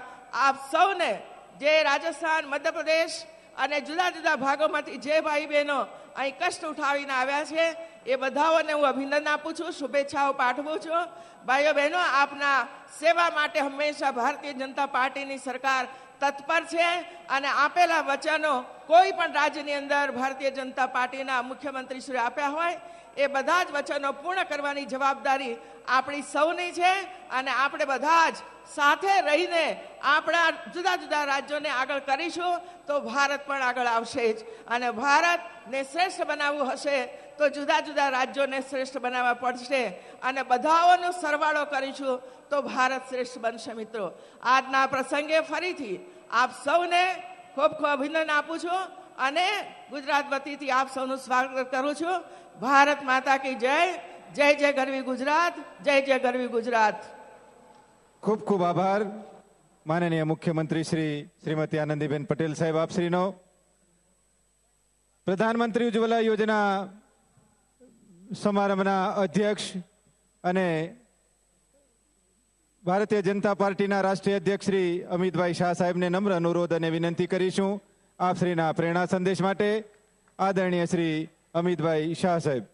આપ સૌને જે રાજસ્થાન મધ્યપ્રદેશ અને જુદા જુદા ભાગોમાંથી જે ભાઈ બહેનો અહીં કષ્ટ ઉઠાવીને આવ્યા છે એ બધાઓને હું અભિનંદન આપું છું, શુભેચ્છાઓ પાઠવું છું. ભાઈઓ બહેનો, આપના સેવા માટે હંમેશા ભારતીય જનતા પાર્ટીની સરકાર તત્પર છે અને આપેલા વચનો કોઈ પણ રાજ્યની અંદર ભારતીય જનતા પાર્ટીના મુખ્યમંત્રીશ્રીએ આપ્યા હોય એ બધા જ વચનો પૂર્ણ કરવાની જવાબદારી આપણી સૌની છે અને આપણે બધા જ સાથે રહીને આપણા જુદા જુદા રાજ્યોને આગળ કરીશું તો ભારત પણ આગળ આવશે જ. અને ભારતને શ્રેષ્ઠ બનાવવું હશે તો જુદા જુદા રાજ્યોને શ્રેષ્ઠ બનાવવા પડશે અને બધાઓનો સરવાળો કરીશું તો ભારત શ્રેષ્ઠ બનશે. મિત્રો, આજના પ્રસંગે ફરીથી આપ સૌને ખૂબ ખૂબ અભિનંદન આપું છું અને ગુજરાત વતીથી આપ સૌનું સ્વાગત કરું છું. ભારત માતા કી જય. જય જય ગરવી ગુજરાત. જય જય ગરવી ગુજરાત. ખૂબ ખૂબ આભાર માનનીય મુખ્યમંત્રી શ્રીમતી આનંદીબેન પટેલ સાહેબ આપશ્રીનો. પ્રધાનમંત્રી ઉજ્જવલા યોજના સમારંભના અધ્યક્ષ અને ભારતીય જનતા પાર્ટીના રાષ્ટ્રીય અધ્યક્ષ શ્રી અમિતભાઈ શાહ સાહેબને નમ્ર અનુરોધ અને વિનંતી કરીશું આપશ્રીના પ્રેરણા સંદેશ માટે. આદરણીય શ્રી અમિતભાઈ શાહ સાહેબ.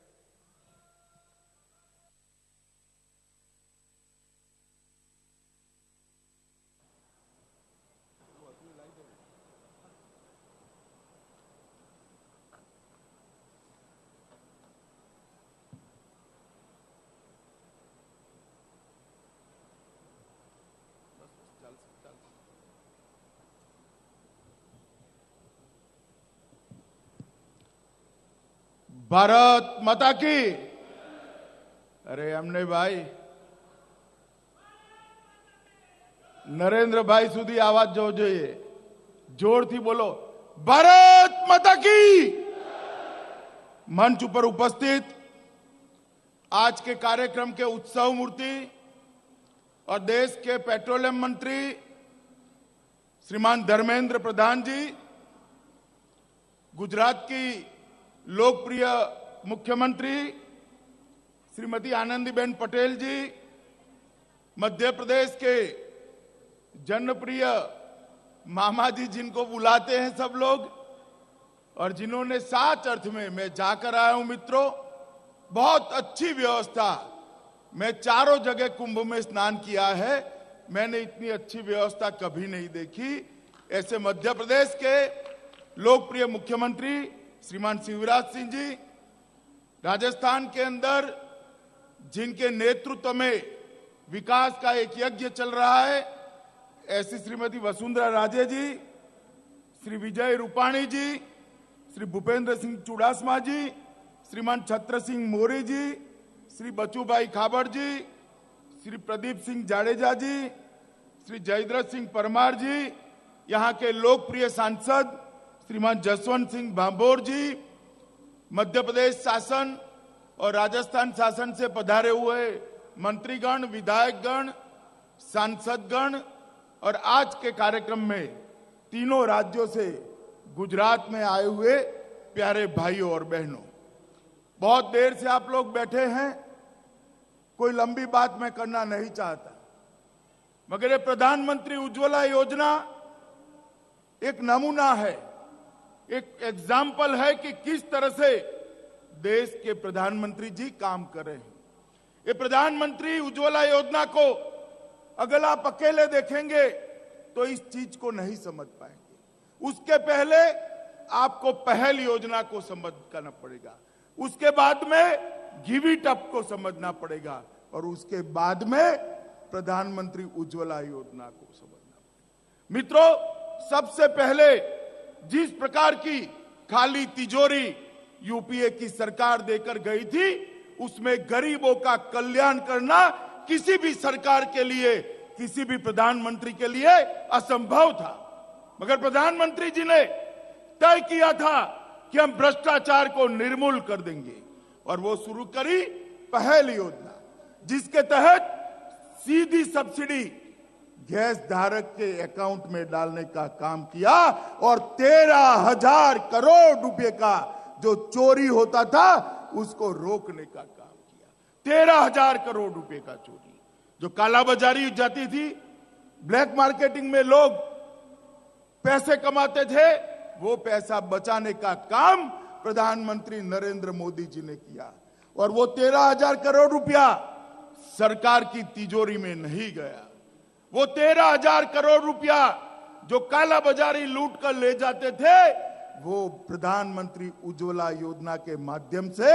ભારત માતા કી. અરે એમને ભાઈ નરેન્દ્રભાઈ સુધી આવાજ જવો જોઈએ. જોરથી બોલો, ભારત માતા की. मंच पर उपस्थित आज के कार्यक्रम के उत्सव मूर्ति और देश के पेट्रोलियम मंत्री श्रीमान धर्मेंद्र प्रधान जी, गुजरात की लोकप्रिय मुख्यमंत्री श्रीमती आनंदीबेन पटेल जी, मध्य प्रदेश के जनप्रिय मामा जी जिनको बुलाते हैं सब लोग, और जिन्होंने साच अर्थ में मैं जाकर आया हूं मित्रों, बहुत अच्छी व्यवस्था. मैं चारों जगह कुंभ में स्नान किया है, मैंने इतनी अच्छी व्यवस्था कभी नहीं देखी. ऐसे मध्य प्रदेश के लोकप्रिय मुख्यमंत्री श्रीमान शिवराज सिंह जी, राजस्थान के अंदर जिनके नेतृत्व में विकास का एक यज्ञ चल रहा है, ऐसी श्रीमती वसुंधरा राजे जी, श्री विजय रूपाणी जी, श्री भूपेंद्र सिंह चुड़ासमा जी, श्रीमान छत्र सिंह मोरी जी, श्री बचूभाई खाबड़ जी, श्री प्रदीप सिंह जाडेजा जी, श्री जयद्रथ सिंह परमार जी, यहाँ के लोकप्रिय सांसद श्रीमान जसवंत सिंह भाभोर जी, मध्य प्रदेश शासन और राजस्थान शासन से पधारे हुए मंत्रीगण, विधायकगण, सांसदगण, और आज के कार्यक्रम में तीनों राज्यों से गुजरात में आए हुए प्यारे भाइयों और बहनों, बहुत देर से आप लोग बैठे हैं. कोई लंबी बात मैं करना नहीं चाहता, मगर ये प्रधानमंत्री उज्ज्वला योजना एक नमूना है, एक एग्जाम्पल है कि किस तरह से देश के प्रधानमंत्री जी काम कर रहे हैं. ये प्रधानमंत्री उज्ज्वला योजना को अगर आप अकेले देखेंगे तो इस चीज को नहीं समझ पाएंगे. उसके पहले आपको पहल योजना को समझ करना पड़ेगा, उसके बाद में गिव इट अप को समझना पड़ेगा, और उसके बाद में प्रधानमंत्री उज्ज्वला योजना को समझना पड़ेगा. मित्रों, सबसे पहले जिस प्रकार की खाली तिजोरी यूपीए की सरकार देकर गई थी, उसमें गरीबों का कल्याण करना किसी भी सरकार के लिए, किसी भी प्रधानमंत्री के लिए असंभव था. मगर प्रधानमंत्री जी ने तय किया था कि हम भ्रष्टाचार को निर्मूल कर देंगे, और वो शुरू करी पहल योजना, जिसके तहत सीधी सब्सिडी गैस धारक के अकाउंट में डालने का काम किया और 13,000 करोड़ रुपए का जो चोरी होता था उसको रोकने का काम किया। 13,000 करोड़ रुपए का चोरी, जो कालाबाजारी जाती थी, ब्लैक मार्केटिंग में लोग पैसे कमाते थे, वो पैसा बचाने का काम प्रधानमंत्री नरेंद्र मोदी जी ने किया। और वो 13,000 करोड़ रुपया सरकार की तिजोरी में नहीं गया। वो 13,000 करोड़ रुपया जो कालाबाजारी लूट कर ले जाते थे, वो प्रधानमंत्री उज्ज्वला योजना के माध्यम से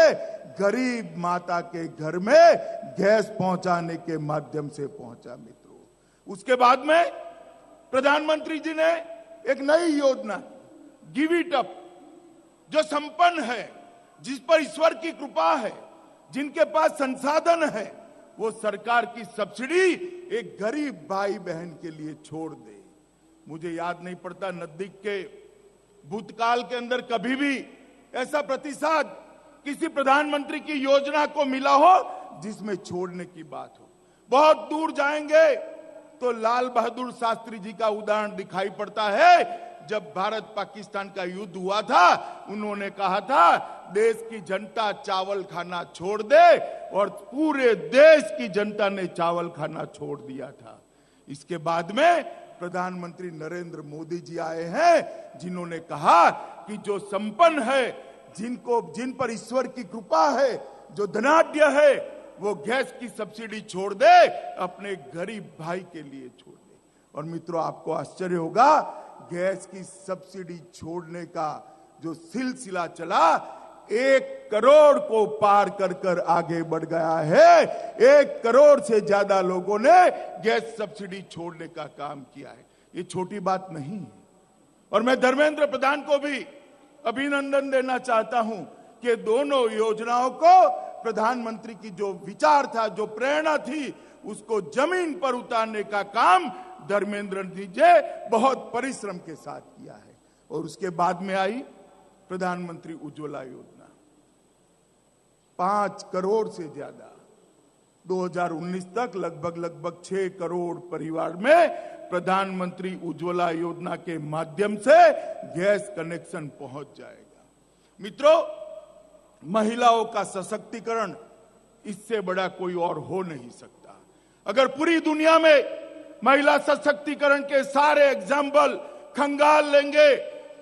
गरीब माता के घर में गैस पहुंचाने के माध्यम से पहुंचा। मित्रों, उसके बाद में प्रधानमंत्री जी ने एक नई योजना गिव इट अप, जो संपन्न है, जिस पर ईश्वर की कृपा है, जिनके पास संसाधन है, वो सरकार की सब्सिडी एक गरीब भाई बहन के लिए छोड़ दे। मुझे याद नहीं पड़ता नजदीक के भूतकाल के अंदर कभी भी ऐसा प्रतिसाद किसी प्रधानमंत्री की योजना को मिला हो जिसमें छोड़ने की बात हो। बहुत दूर जाएंगे तो लाल बहादुर शास्त्री जी का उदाहरण दिखाई पड़ता है। जब भारत पाकिस्तान का युद्ध हुआ था, उन्होंने कहा था देश की जनता चावल खाना छोड़ दे, और पूरे देश की जनता ने चावल खाना छोड़ दिया था। इसके बाद में प्रधानमंत्री नरेंद्र मोदी जी आए हैं, जिन्होंने कहा कि जो संपन्न है, जिन पर ईश्वर की कृपा है, जो धनाढ्य है, वो गैस की सब्सिडी छोड़ दे, अपने गरीब भाई के लिए छोड़ दे। और मित्रों, आपको आश्चर्य होगा, गैस की सब्सिडी छोड़ने का जो सिलसिला चला 1 करोड़ को पार कर आगे बढ़ गया है। 1 करोड़ से ज्यादा लोगों ने गैस सब्सिडी छोड़ने का काम किया है। ये छोटी बात नहीं है। और मैं धर्मेंद्र प्रधान को भी अभिनंदन देना चाहता हूं कि दोनों योजनाओं को प्रधानमंत्री की जो विचार था, जो प्रेरणा थी, उसको जमीन पर उतारने का काम धर्मेंद्र जी ने बहुत परिश्रम के साथ किया है। और उसके बाद में आई प्रधानमंत्री उज्ज्वला योजना। 5 करोड़ से ज्यादा 2019 तक लगभग 6 करोड़ परिवार में प्रधानमंत्री उज्ज्वला योजना के माध्यम से गैस कनेक्शन पहुंच जाएगा। मित्रों, महिलाओं का सशक्तिकरण इससे बड़ा कोई और हो नहीं सकता। अगर पूरी दुनिया में महिला सशक्तिकरण के सारे एग्जाम्पल खंगाल लेंगे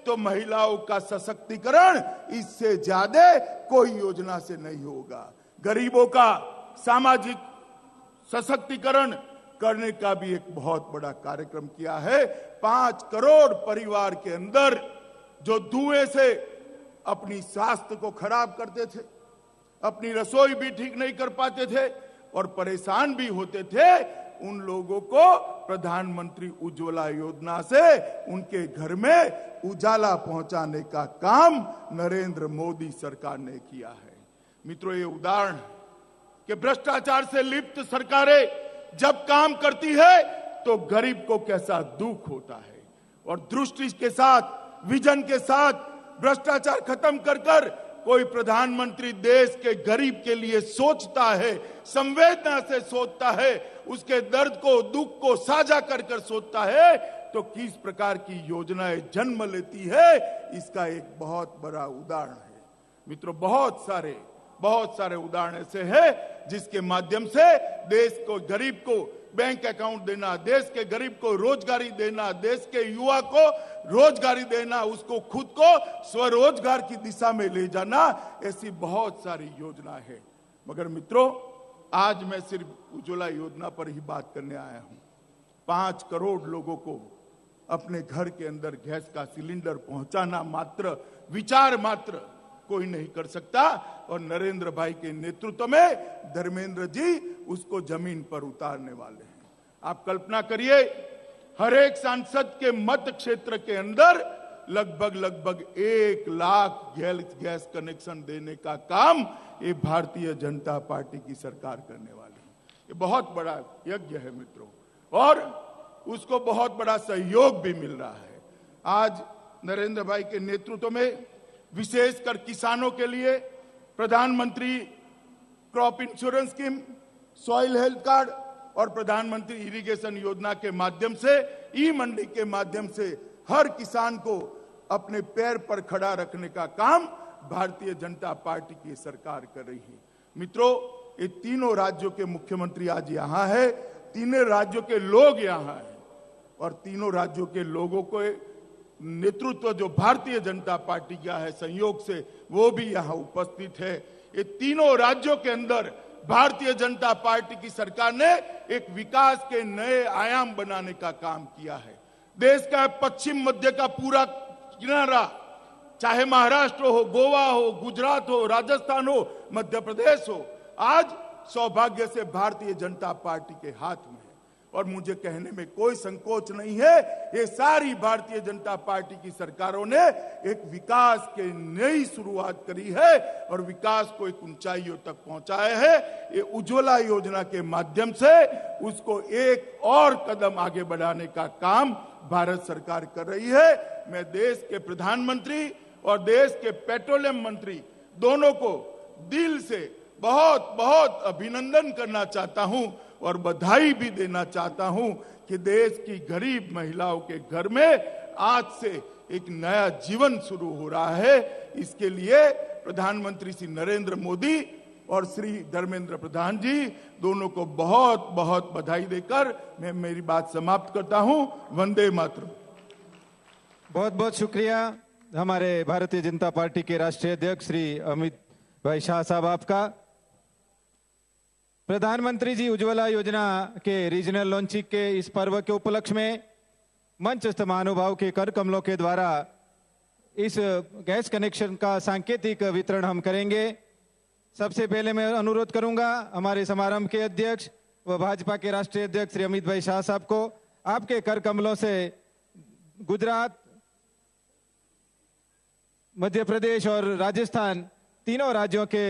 तो महिलाओं का सशक्तिकरण इससे ज्यादा कोई योजना से नहीं होगा। गरीबों का सामाजिक सशक्तिकरण करने का भी एक बहुत बड़ा कार्यक्रम किया है। 5 करोड़ परिवार के अंदर जो धुएं से अपनी स्वास्थ्य को खराब करते थे, अपनी रसोई भी ठीक नहीं कर पाते थे और परेशान भी होते थे, उन लोगों को प्रधानमंत्री उज्ज्वला योजना से उनके घर में उजाला पहुंचाने का काम नरेंद्र मोदी सरकार ने किया है। मित्रों, ये उदाहरण कि भ्रष्टाचार से लिप्त सरकारें जब काम करती है तो गरीब को कैसा दुख होता है, और दृष्टि के साथ, विजन के साथ भ्रष्टाचार खत्म कर कोई प्रधानमंत्री देश के गरीब के लिए सोचता है, संवेदना से सोचता है, उसके दर्द को, दुख को साझा कर सोचता है, तो किस प्रकार की योजनाएं जन्म लेती है, इसका एक बहुत बड़ा उदाहरण है। मित्रों, बहुत सारे उदाहरण ऐसे हैं जिसके माध्यम से देश को, गरीब को बैंक अकाउंट देना, देश के गरीब को रोजगारी देना, देश के युवा को रोजगारी देना, उसको खुद को स्वरोजगार की दिशा में ले जाना, ऐसी बहुत सारी योजना है। मगर मित्रों, आज मैं सिर्फ उज्ज्वला योजना पर ही बात करने आया हूं। 5 करोड़ लोगों को अपने घर के अंदर गैस का सिलेंडर पहुंचाना मात्र, विचार मात्र कोई नहीं कर सकता, और नरेंद्र भाई के नेतृत्व में धर्मेंद्र जी उसको जमीन पर उतारने वाले हैं। आप कल्पना करिए, हर एक सांसद के मत क्षेत्र के अंदर लगभग 1 लाख गैस कनेक्शन देने का काम ये भारतीय जनता पार्टी की सरकार करने वाली है। ये बहुत बड़ा यज्ञ है मित्रों, और उसको बहुत बड़ा सहयोग भी मिल रहा है। आज नरेंद्र भाई के नेतृत्व में विशेषकर किसानों के लिए प्रधानमंत्री crop insurance scheme, soil health card और प्रधानमंत्री इरिगेशन योजना के माध्यम से, ई मंडी के माध्यम से हर किसान को अपने पैर पर खड़ा रखने का काम भारतीय जनता पार्टी की सरकार कर रही है। मित्रों, ये तीनों राज्यों के मुख्यमंत्री आज यहाँ है, तीनों राज्यों के लोग यहाँ हैं और तीनों राज्यों के लोगों को नेतृत्व जो भारतीय जनता पार्टी का है संयोग से, वो भी यहाँ उपस्थित है। ये तीनों राज्यों के अंदर भारतीय जनता पार्टी की सरकार ने एक विकास के नए आयाम बनाने का काम किया है। देश का पश्चिम मध्य का पूरा किनारा, चाहे महाराष्ट्र हो, गोवा हो, गुजरात हो, राजस्थान हो, मध्य प्रदेश हो, आज सौभाग्य से भारतीय जनता पार्टी के हाथ में है और मुझे कहने में कोई संकोच नहीं है, ये सारी भारतीय जनता पार्टी की सरकारों ने एक विकास के नई शुरुआत करी है और विकास को एक ऊंचाइयों तक पहुंचाया है। ये उज्ज्वला योजना के माध्यम से उसको एक और कदम आगे बढ़ाने का काम भारत सरकार कर रही है। मैं देश के प्रधानमंत्री और देश के पेट्रोलियम मंत्री दोनों को दिल से बहुत बहुत अभिनंदन करना चाहता हूं और बधाई भी देना चाहता हूं कि देश की गरीब महिलाओं के घर में आज से एक नया जीवन शुरू हो रहा है। इसके लिए प्रधानमंत्री श्री नरेंद्र मोदी और श्री धर्मेंद्र प्रधान जी दोनों को बहुत बहुत बधाई देकर मैं मेरी बात समाप्त करता हूं। वंदे मातरम। बहुत बहुत शुक्रिया हमारे भारतीय जनता पार्टी के राष्ट्रीय अध्यक्ष श्री अमित भाई शाह साहब आपका। प्रधानमंत्री जी उज्ज्वला योजना के रीजनल लॉन्चिंग के इस पर्व के उपलक्ष्य में मंचस्थ महानुभाव के कर कमलों के द्वारा इस गैस कनेक्शन का सांकेतिक वितरण हम करेंगे। सबसे पहले मैं अनुरोध करूंगा हमारे समारंभ के अध्यक्ष व भाजपा के राष्ट्रीय अध्यक्ष श्री अमित भाई शाह साहब को आपके कर कमलों से गुजरात, मध्य प्रदेश और राजस्थान तीनों राज्यों के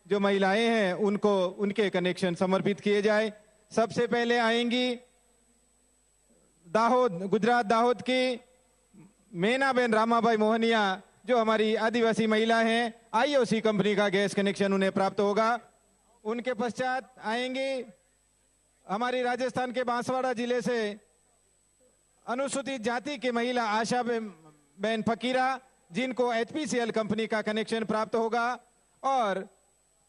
जो महिलाएं हैं उनको उनके कनेक्शन समर्पित किए जाए। सबसे पहले आएंगी दाहोद, गुजरात दाहोद की मेनाबेन रामाभाई मोहनिया, जो हमारी आदिवासी महिला हैं। आईओसी कंपनी का गैस कनेक्शन उन्हें प्राप्त होगा। उनके पश्चात आएंगी हमारी राजस्थान के बांसवाड़ा जिले से अनुसूचित जाति की महिला आशा बेन फकीरा, जिनको एचपीसीएल कंपनी का कनेक्शन प्राप्त होगा। और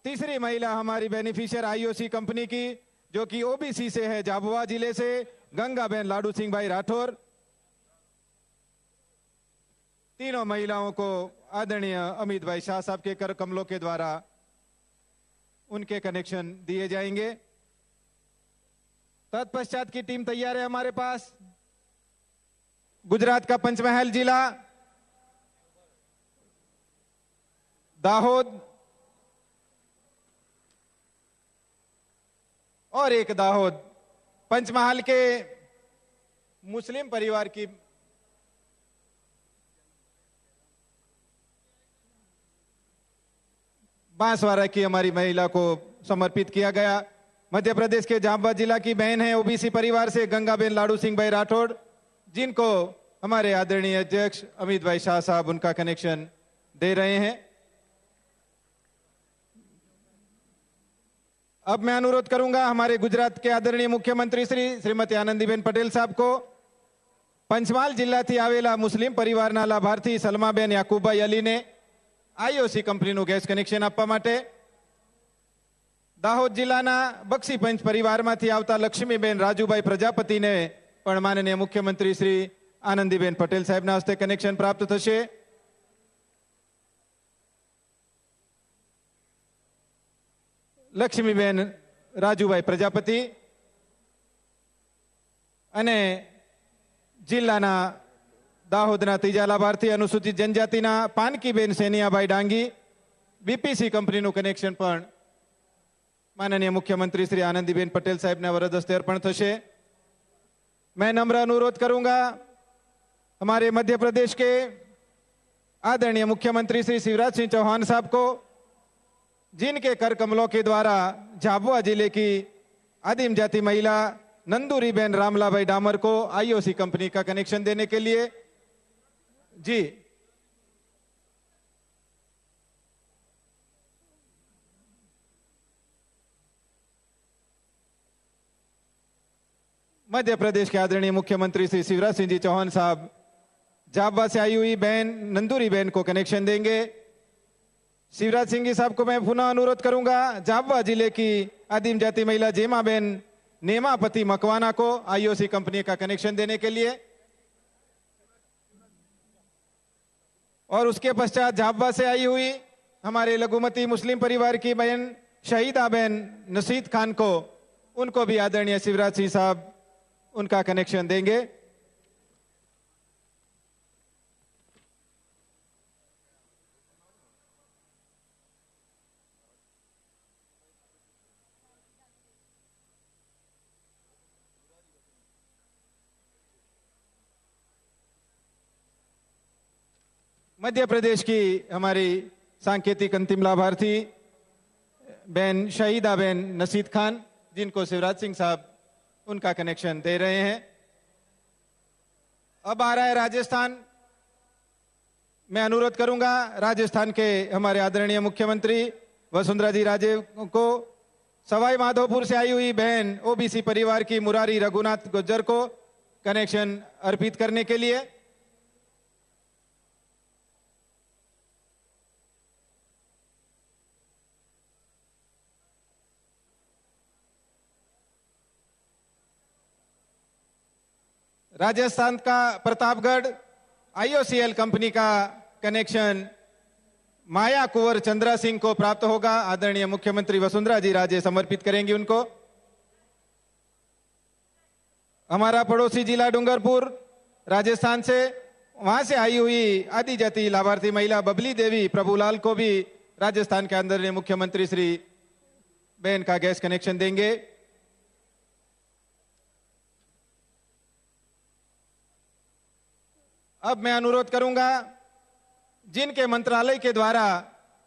तीसरी महिला हमारी बेनिफिशियर आईओसी कंपनी की जो कि ओबीसी से है, झाबुआ जिले से गंगाबेन लाडू सिंह भाई राठौर। तीनों महिलाओं को आदरणीय अमित भाई शाह साहब के कर कमलों के द्वारा उनके कनेक्शन दिए जाएंगे। तत्पश्चात की टीम तैयार है हमारे पास। गुजरात का पंचमहल जिला, दाहोद और एक दाहोद पंचमहाल के मुस्लिम परिवार की बांसवाड़ा की हमारी महिला को समर्पित किया गया। मध्य प्रदेश के झाबुआ जिला की बहन है ओबीसी परिवार से गंगाबेन लाडू सिंह भाई राठौड़, जिनको हमारे आदरणीय अध्यक्ष अमित भाई शाह साहब उनका कनेक्शन दे रहे हैं। अब मैं अनुरोध करूंगा हमारे गुजरात के आदरणीय मुख्यमंत्री श्रीमती आनंदीबेन पटेल साहब को पंचमहाल जिल्लाથી આવેલા મુસ્લિમ પરિવારના લાભાર્થી સલમાબેન યાકુબભાઈ અલીને આઈઓસી કંપનીનું ગેસ કનેક્શન આપવા માટે, દાહોદ જિલ્લાના બક્ષીપંચ પરિવારમાંથી આવતા લક્ષ્મીબેન રાજુભાઈ પ્રજાપતિને પણ માનનીય મુખ્યમંત્રી શ્રી આનંદીબેન પટેલ સાહેબના હસ્તે કનેક્શન પ્રાપ્ત થશે। લક્ષ્મીબેન રાજુભાઈ પ્રજાપતિ અને જિલ્લાના દાહોદના ત્રીજા લાભાર્થી અનુસૂચિત જનજાતિના પાનકીબેન સેનિયાભાઈ ડાંગી બીપીસી કંપનીનું કનેક્શન પણ માનનીય મુખ્યમંત્રી શ્રી આનંદીબેન પટેલ સાહેબના વરદ હસ્તે અર્પણ થશે। मैं नम्र अनुरोध करूंगा हमारे मध्य प्रदेश के आदरणीय मुख्यमंत्री श्री शिवराज सिंह चौहान साहब को, जिनके कर कमलों के द्वारा झाबुआ जिले की आदिम जाति महिला नंदूरीबेन रामलाभाई डामर को आईओसी कंपनी का कनेक्शन देने के लिए जी मध्य प्रदेश के आदरणीय मुख्यमंत्री श्री शिवराज सिंह जी चौहान साहब झाबुआ से आई हुई बहन नंदूरी बहन को कनेक्शन देंगे। शिवराज सिंह जी साहब को मैं पुनः अनुरोध करूंगा झाबुआ जिले की आदिम जाति महिला जेमा बहन नेमापति मकवाना को आईओसी कंपनी का कनेक्शन देने के लिए, और उसके पश्चात झाबुआ से आई हुई हमारे लघुमती मुस्लिम परिवार की बहन शहीदा बहन नसीद खान को, उनको भी आदरणीय शिवराज सिंह साहब उनका कनेक्शन देंगे। मध्य प्रदेश की हमारी सांकेतिक अंतिम लाभार्थी बहन शहीदा बहन नसीद खान, जिनको शिवराज सिंह साहब उनका कनेक्शन दे रहे हैं। अब आ रहा है राजस्थान। मैं अनुरोध करूंगा राजस्थान के हमारे आदरणीय मुख्यमंत्री वसुंधरा जी राजे को सवाई माधोपुर से आई हुई बहन ओबीसी परिवार की मुरारी रघुनाथ गुज्जर को कनेक्शन अर्पित करने के लिए। राजस्थान का प्रतापगढ़ आईओसीएल कंपनी का कनेक्शन माया कुंवर चंद्रा सिंह को प्राप्त होगा। आदरणीय मुख्यमंत्री वसुंधरा जी राजे समर्पित करेंगी उनको। हमारा पड़ोसी जिला डूंगरपुर राजस्थान से, वहां से आई हुई आदिजाति लाभार्थी महिला बबली देवी प्रभुलाल को भी राजस्थान के आदरणीय मुख्यमंत्री श्री बहन का गैस कनेक्शन देंगे। अब मैं अनुरोध करूंगा जिनके मंत्रालय के द्वारा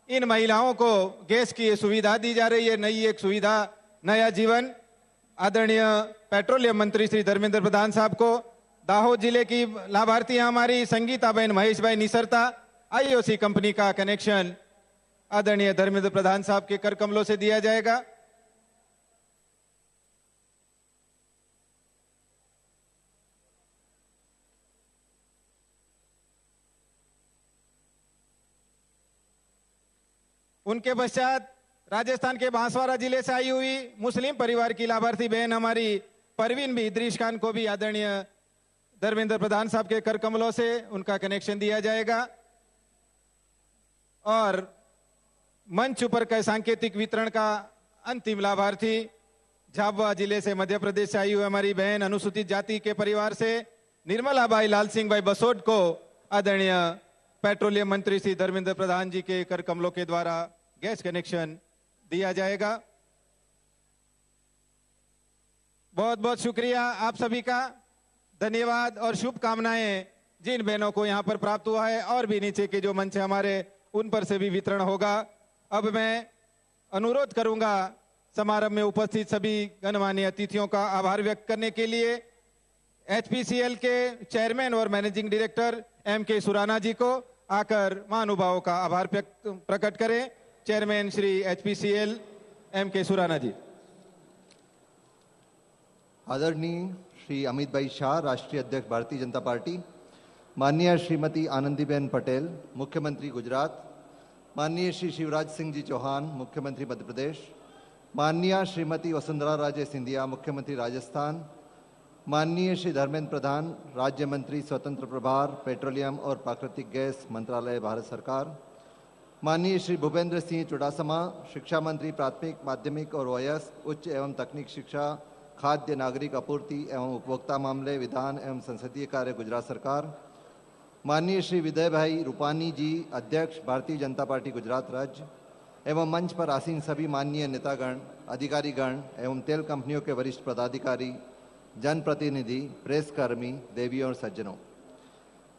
इन महिलाओं को गैस की सुविधा दी जा रही है, नई एक सुविधा नया जीवन, आदरणीय पेट्रोलियम मंत्री श्री धर्मेंद्र प्रधान साहब को, दाहोद जिले की लाभार्थी हमारी संगीता बहन महेश भाई निसरता, आईओसी कंपनी का कनेक्शन आदरणीय धर्मेंद्र प्रधान साहब के कर कमलों से दिया जाएगा। उनके पश्चात राजस्थान के बांसवाड़ा जिले से आई हुई मुस्लिम परिवार की लाभार्थी बहन हमारी परवीन भी इद्रीश खान को भी आदरणीय धर्मेंद्र प्रधान साहब के कर कमलों से उनका कनेक्शन दिया जाएगा। और मंच ऊपर का सांकेतिक वितरण का अंतिम लाभार्थी झाबुआ जिले से मध्य प्रदेश से आई हुई हमारी बहन अनुसूचित जाति के परिवार से निर्मला भाई लाल सिंह भाई बसोड को आदरणीय पेट्रोलियम मंत्री श्री धर्मेंद्र प्रधान जी के कर कमलों के द्वारा गैस कनेक्शन दिया जाएगा। बहुत बहुत शुक्रिया आप सभी का, धन्यवाद और शुभकामनाएं जिन बहनों को यहां पर प्राप्त हुआ है, और भी नीचे के जो मंच है हमारे उन पर से भी वितरण होगा। अब मैं अनुरोध करूंगा समारोह में उपस्थित सभी गणमान्य अतिथियों का आभार व्यक्त करने के लिए एचपीसीएल के चेयरमैन और managing director M K. Surana ji को आकर महानुभावों का आभार प्रकट करें। Chairman Shri HPCL M K. Surana ji. आदरणीय श्री अमित भाई शाह, राष्ट्रीय अध्यक्ष भारतीय जनता पार्टी, माननीय श्रीमती आनंदीबेन पटेल, मुख्यमंत्री गुजरात, माननीय श्री शिवराज सिंह जी चौहान, मुख्यमंत्री मध्य प्रदेश, माननीय श्रीमती वसुंधरा राजे सिंधिया, मुख्यमंत्री राजस्थान, माननीय श्री धर्मेंद्र प्रधान, राज्य मंत्री स्वतंत्र प्रभार पेट्रोलियम और प्राकृतिक गैस मंत्रालय भारत सरकार, माननीय श्री भूपेंद्र सिंह चुड़ासमा, शिक्षा मंत्री प्राथमिक माध्यमिक और वयस्क उच्च एवं तकनीक शिक्षा, खाद्य नागरिक आपूर्ति एवं उपभोक्ता मामले, विधान एवं संसदीय कार्य गुजरात सरकार, माननीय श्री विजय भाई रूपानी जी, अध्यक्ष भारतीय जनता पार्टी गुजरात राज्य, एवं मंच पर आसीन सभी माननीय नेतागण, अधिकारीगण एवं तेल कंपनियों के वरिष्ठ पदाधिकारी, जनप्रतिनिधि, प्रेस कर्मी, देवियों और सज्जनों,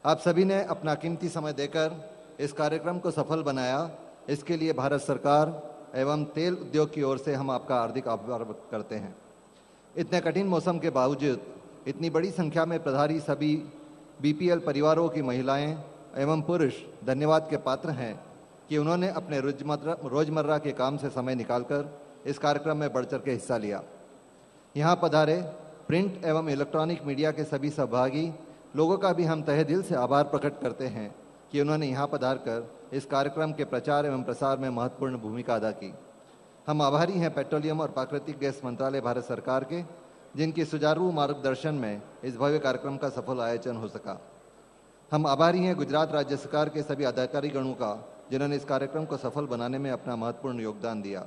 आप सभी ने अपना कीमती समय देकर इस कार्यक्रम को सफल बनाया। इसके लिए भारत सरकार एवं तेल उद्योग की ओर से हम आपका हार्दिक आभार व्यक्त करते हैं। इतने कठिन मौसम के बावजूद इतनी बड़ी संख्या में पधारी सभी बीपीएल परिवारों की महिलाएं एवं पुरुष धन्यवाद के पात्र हैं कि उन्होंने अपने रोजमर्रा के काम से समय निकालकर इस कार्यक्रम में बढ़ चढ़ के हिस्सा लिया। यहाँ पधारे प्रिंट एवं इलेक्ट्रॉनिक मीडिया के सभी सहभागी लोगों का भी हम तहे दिल से आभार प्रकट करते हैं कि उन्होंने यहाँ पधार कर इस कार्यक्रम के प्रचार एवं प्रसार में महत्वपूर्ण भूमिका अदा की। हम आभारी हैं पेट्रोलियम और प्राकृतिक गैस मंत्रालय भारत सरकार के, जिनकी सुचारू मार्गदर्शन में इस भव्य कार्यक्रम का सफल आयोजन हो सका। हम आभारी हैं गुजरात राज्य सरकार के सभी अधिकारी गणों का, जिन्होंने इस कार्यक्रम को सफल बनाने में अपना महत्वपूर्ण योगदान दिया।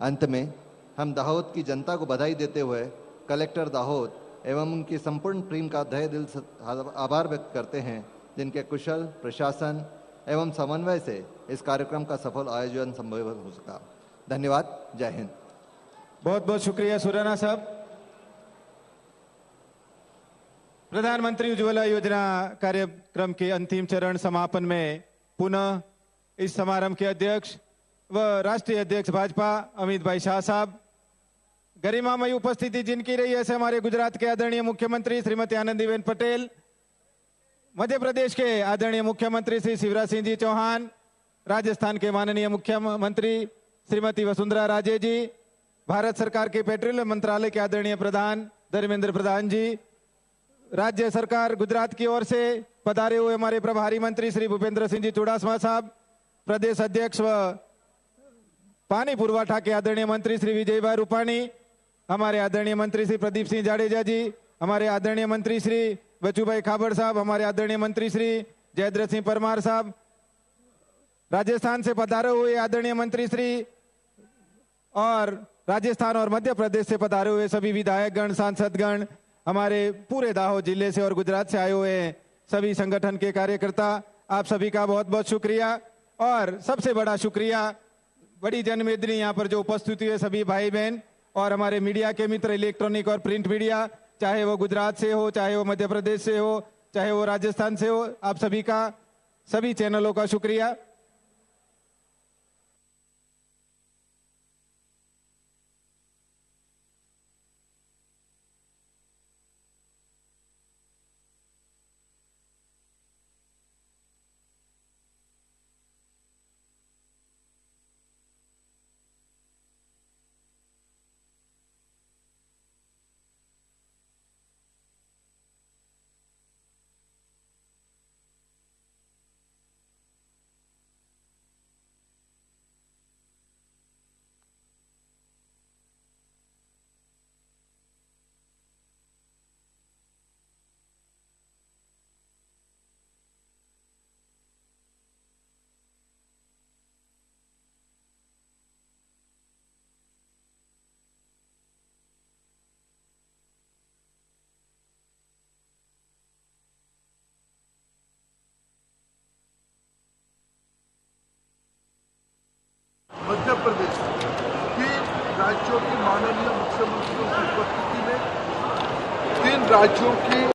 अंत में हम दाहोद की जनता को बधाई देते हुए कलेक्टर दाहोद एवं उनकी संपूर्ण टीम का तहे दिल से आभार व्यक्त करते हैं, जिनके कुशल प्रशासन एवं समन्वय से इस कार्यक्रम का सफल आयोजन संभव हो सका। धन्यवाद। जय हिंद। बहुत बहुत शुक्रिया सुराना साहब। प्रधानमंत्री उज्ज्वला योजना कार्यक्रम के अंतिम चरण समापन में पुनः इस समारोह के अध्यक्ष व राष्ट्रीय अध्यक्ष भाजपा अमित भाई शाह साहब, गरिमामयी उपस्थिति जिनकी रही ऐसे हमारे गुजरात के आदरणीय मुख्यमंत्री श्रीमती आनंदीबेन पटेल, मध्य प्रदेश के आदरणीय मुख्यमंत्री श्री शिवराज सिंह जी चौहान, राजस्थान के माननीय मुख्यमंत्री श्रीमती वसुंधरा राजे जी, भारत सरकार के पेट्रोलियम मंत्रालय के आदरणीय प्रधान धर्मेंद्र प्रधान जी, राज्य सरकार गुजरात की ओर से पधारे हुए हमारे प्रभारी मंत्री श्री भूपेंद्र सिंह जी चुड़ासमा साहब, प्रदेश अध्यक्ष व पानी पुरवठा के आदरणीय मंत्री श्री विजय भाई रूपाणी, हमारे आदरणीय मंत्री श्री प्रदीप सिंह जाडेजा जी, हमारे आदरणीय मंत्री श्री बचूभाई खाबड़ साहब, हमारे आदरणीय मंत्री श्री जयद्रथ सिंह परमार साहब, राजस्थान से पधारे हुए आदरणीय मंत्री श्री और राजस्थान और मध्य प्रदेश से पधारे हुए सभी विधायक गण, सांसद गण, हमारे पूरे दाहोद जिले से और गुजरात से आए हुए सभी संगठन के कार्यकर्ता, आप सभी का बहुत बहुत शुक्रिया। और सबसे बड़ा शुक्रिया बड़ी जनमेदनी यहाँ पर जो उपस्थित हुए सभी भाई बहन और हमारे मीडिया के मित्र, इलेक्ट्रॉनिक और प्रिंट मीडिया, चाहे वो गुजरात से हो, चाहे वो मध्य प्रदेश से हो, चाहे वो राजस्थान से हो, आप सभी का, सभी चैनलों का शुक्रिया। मध्य प्रदेश के राज्यों के माननीय मुख्यमंत्रियों की उपस्थिति में 3 राज्यों की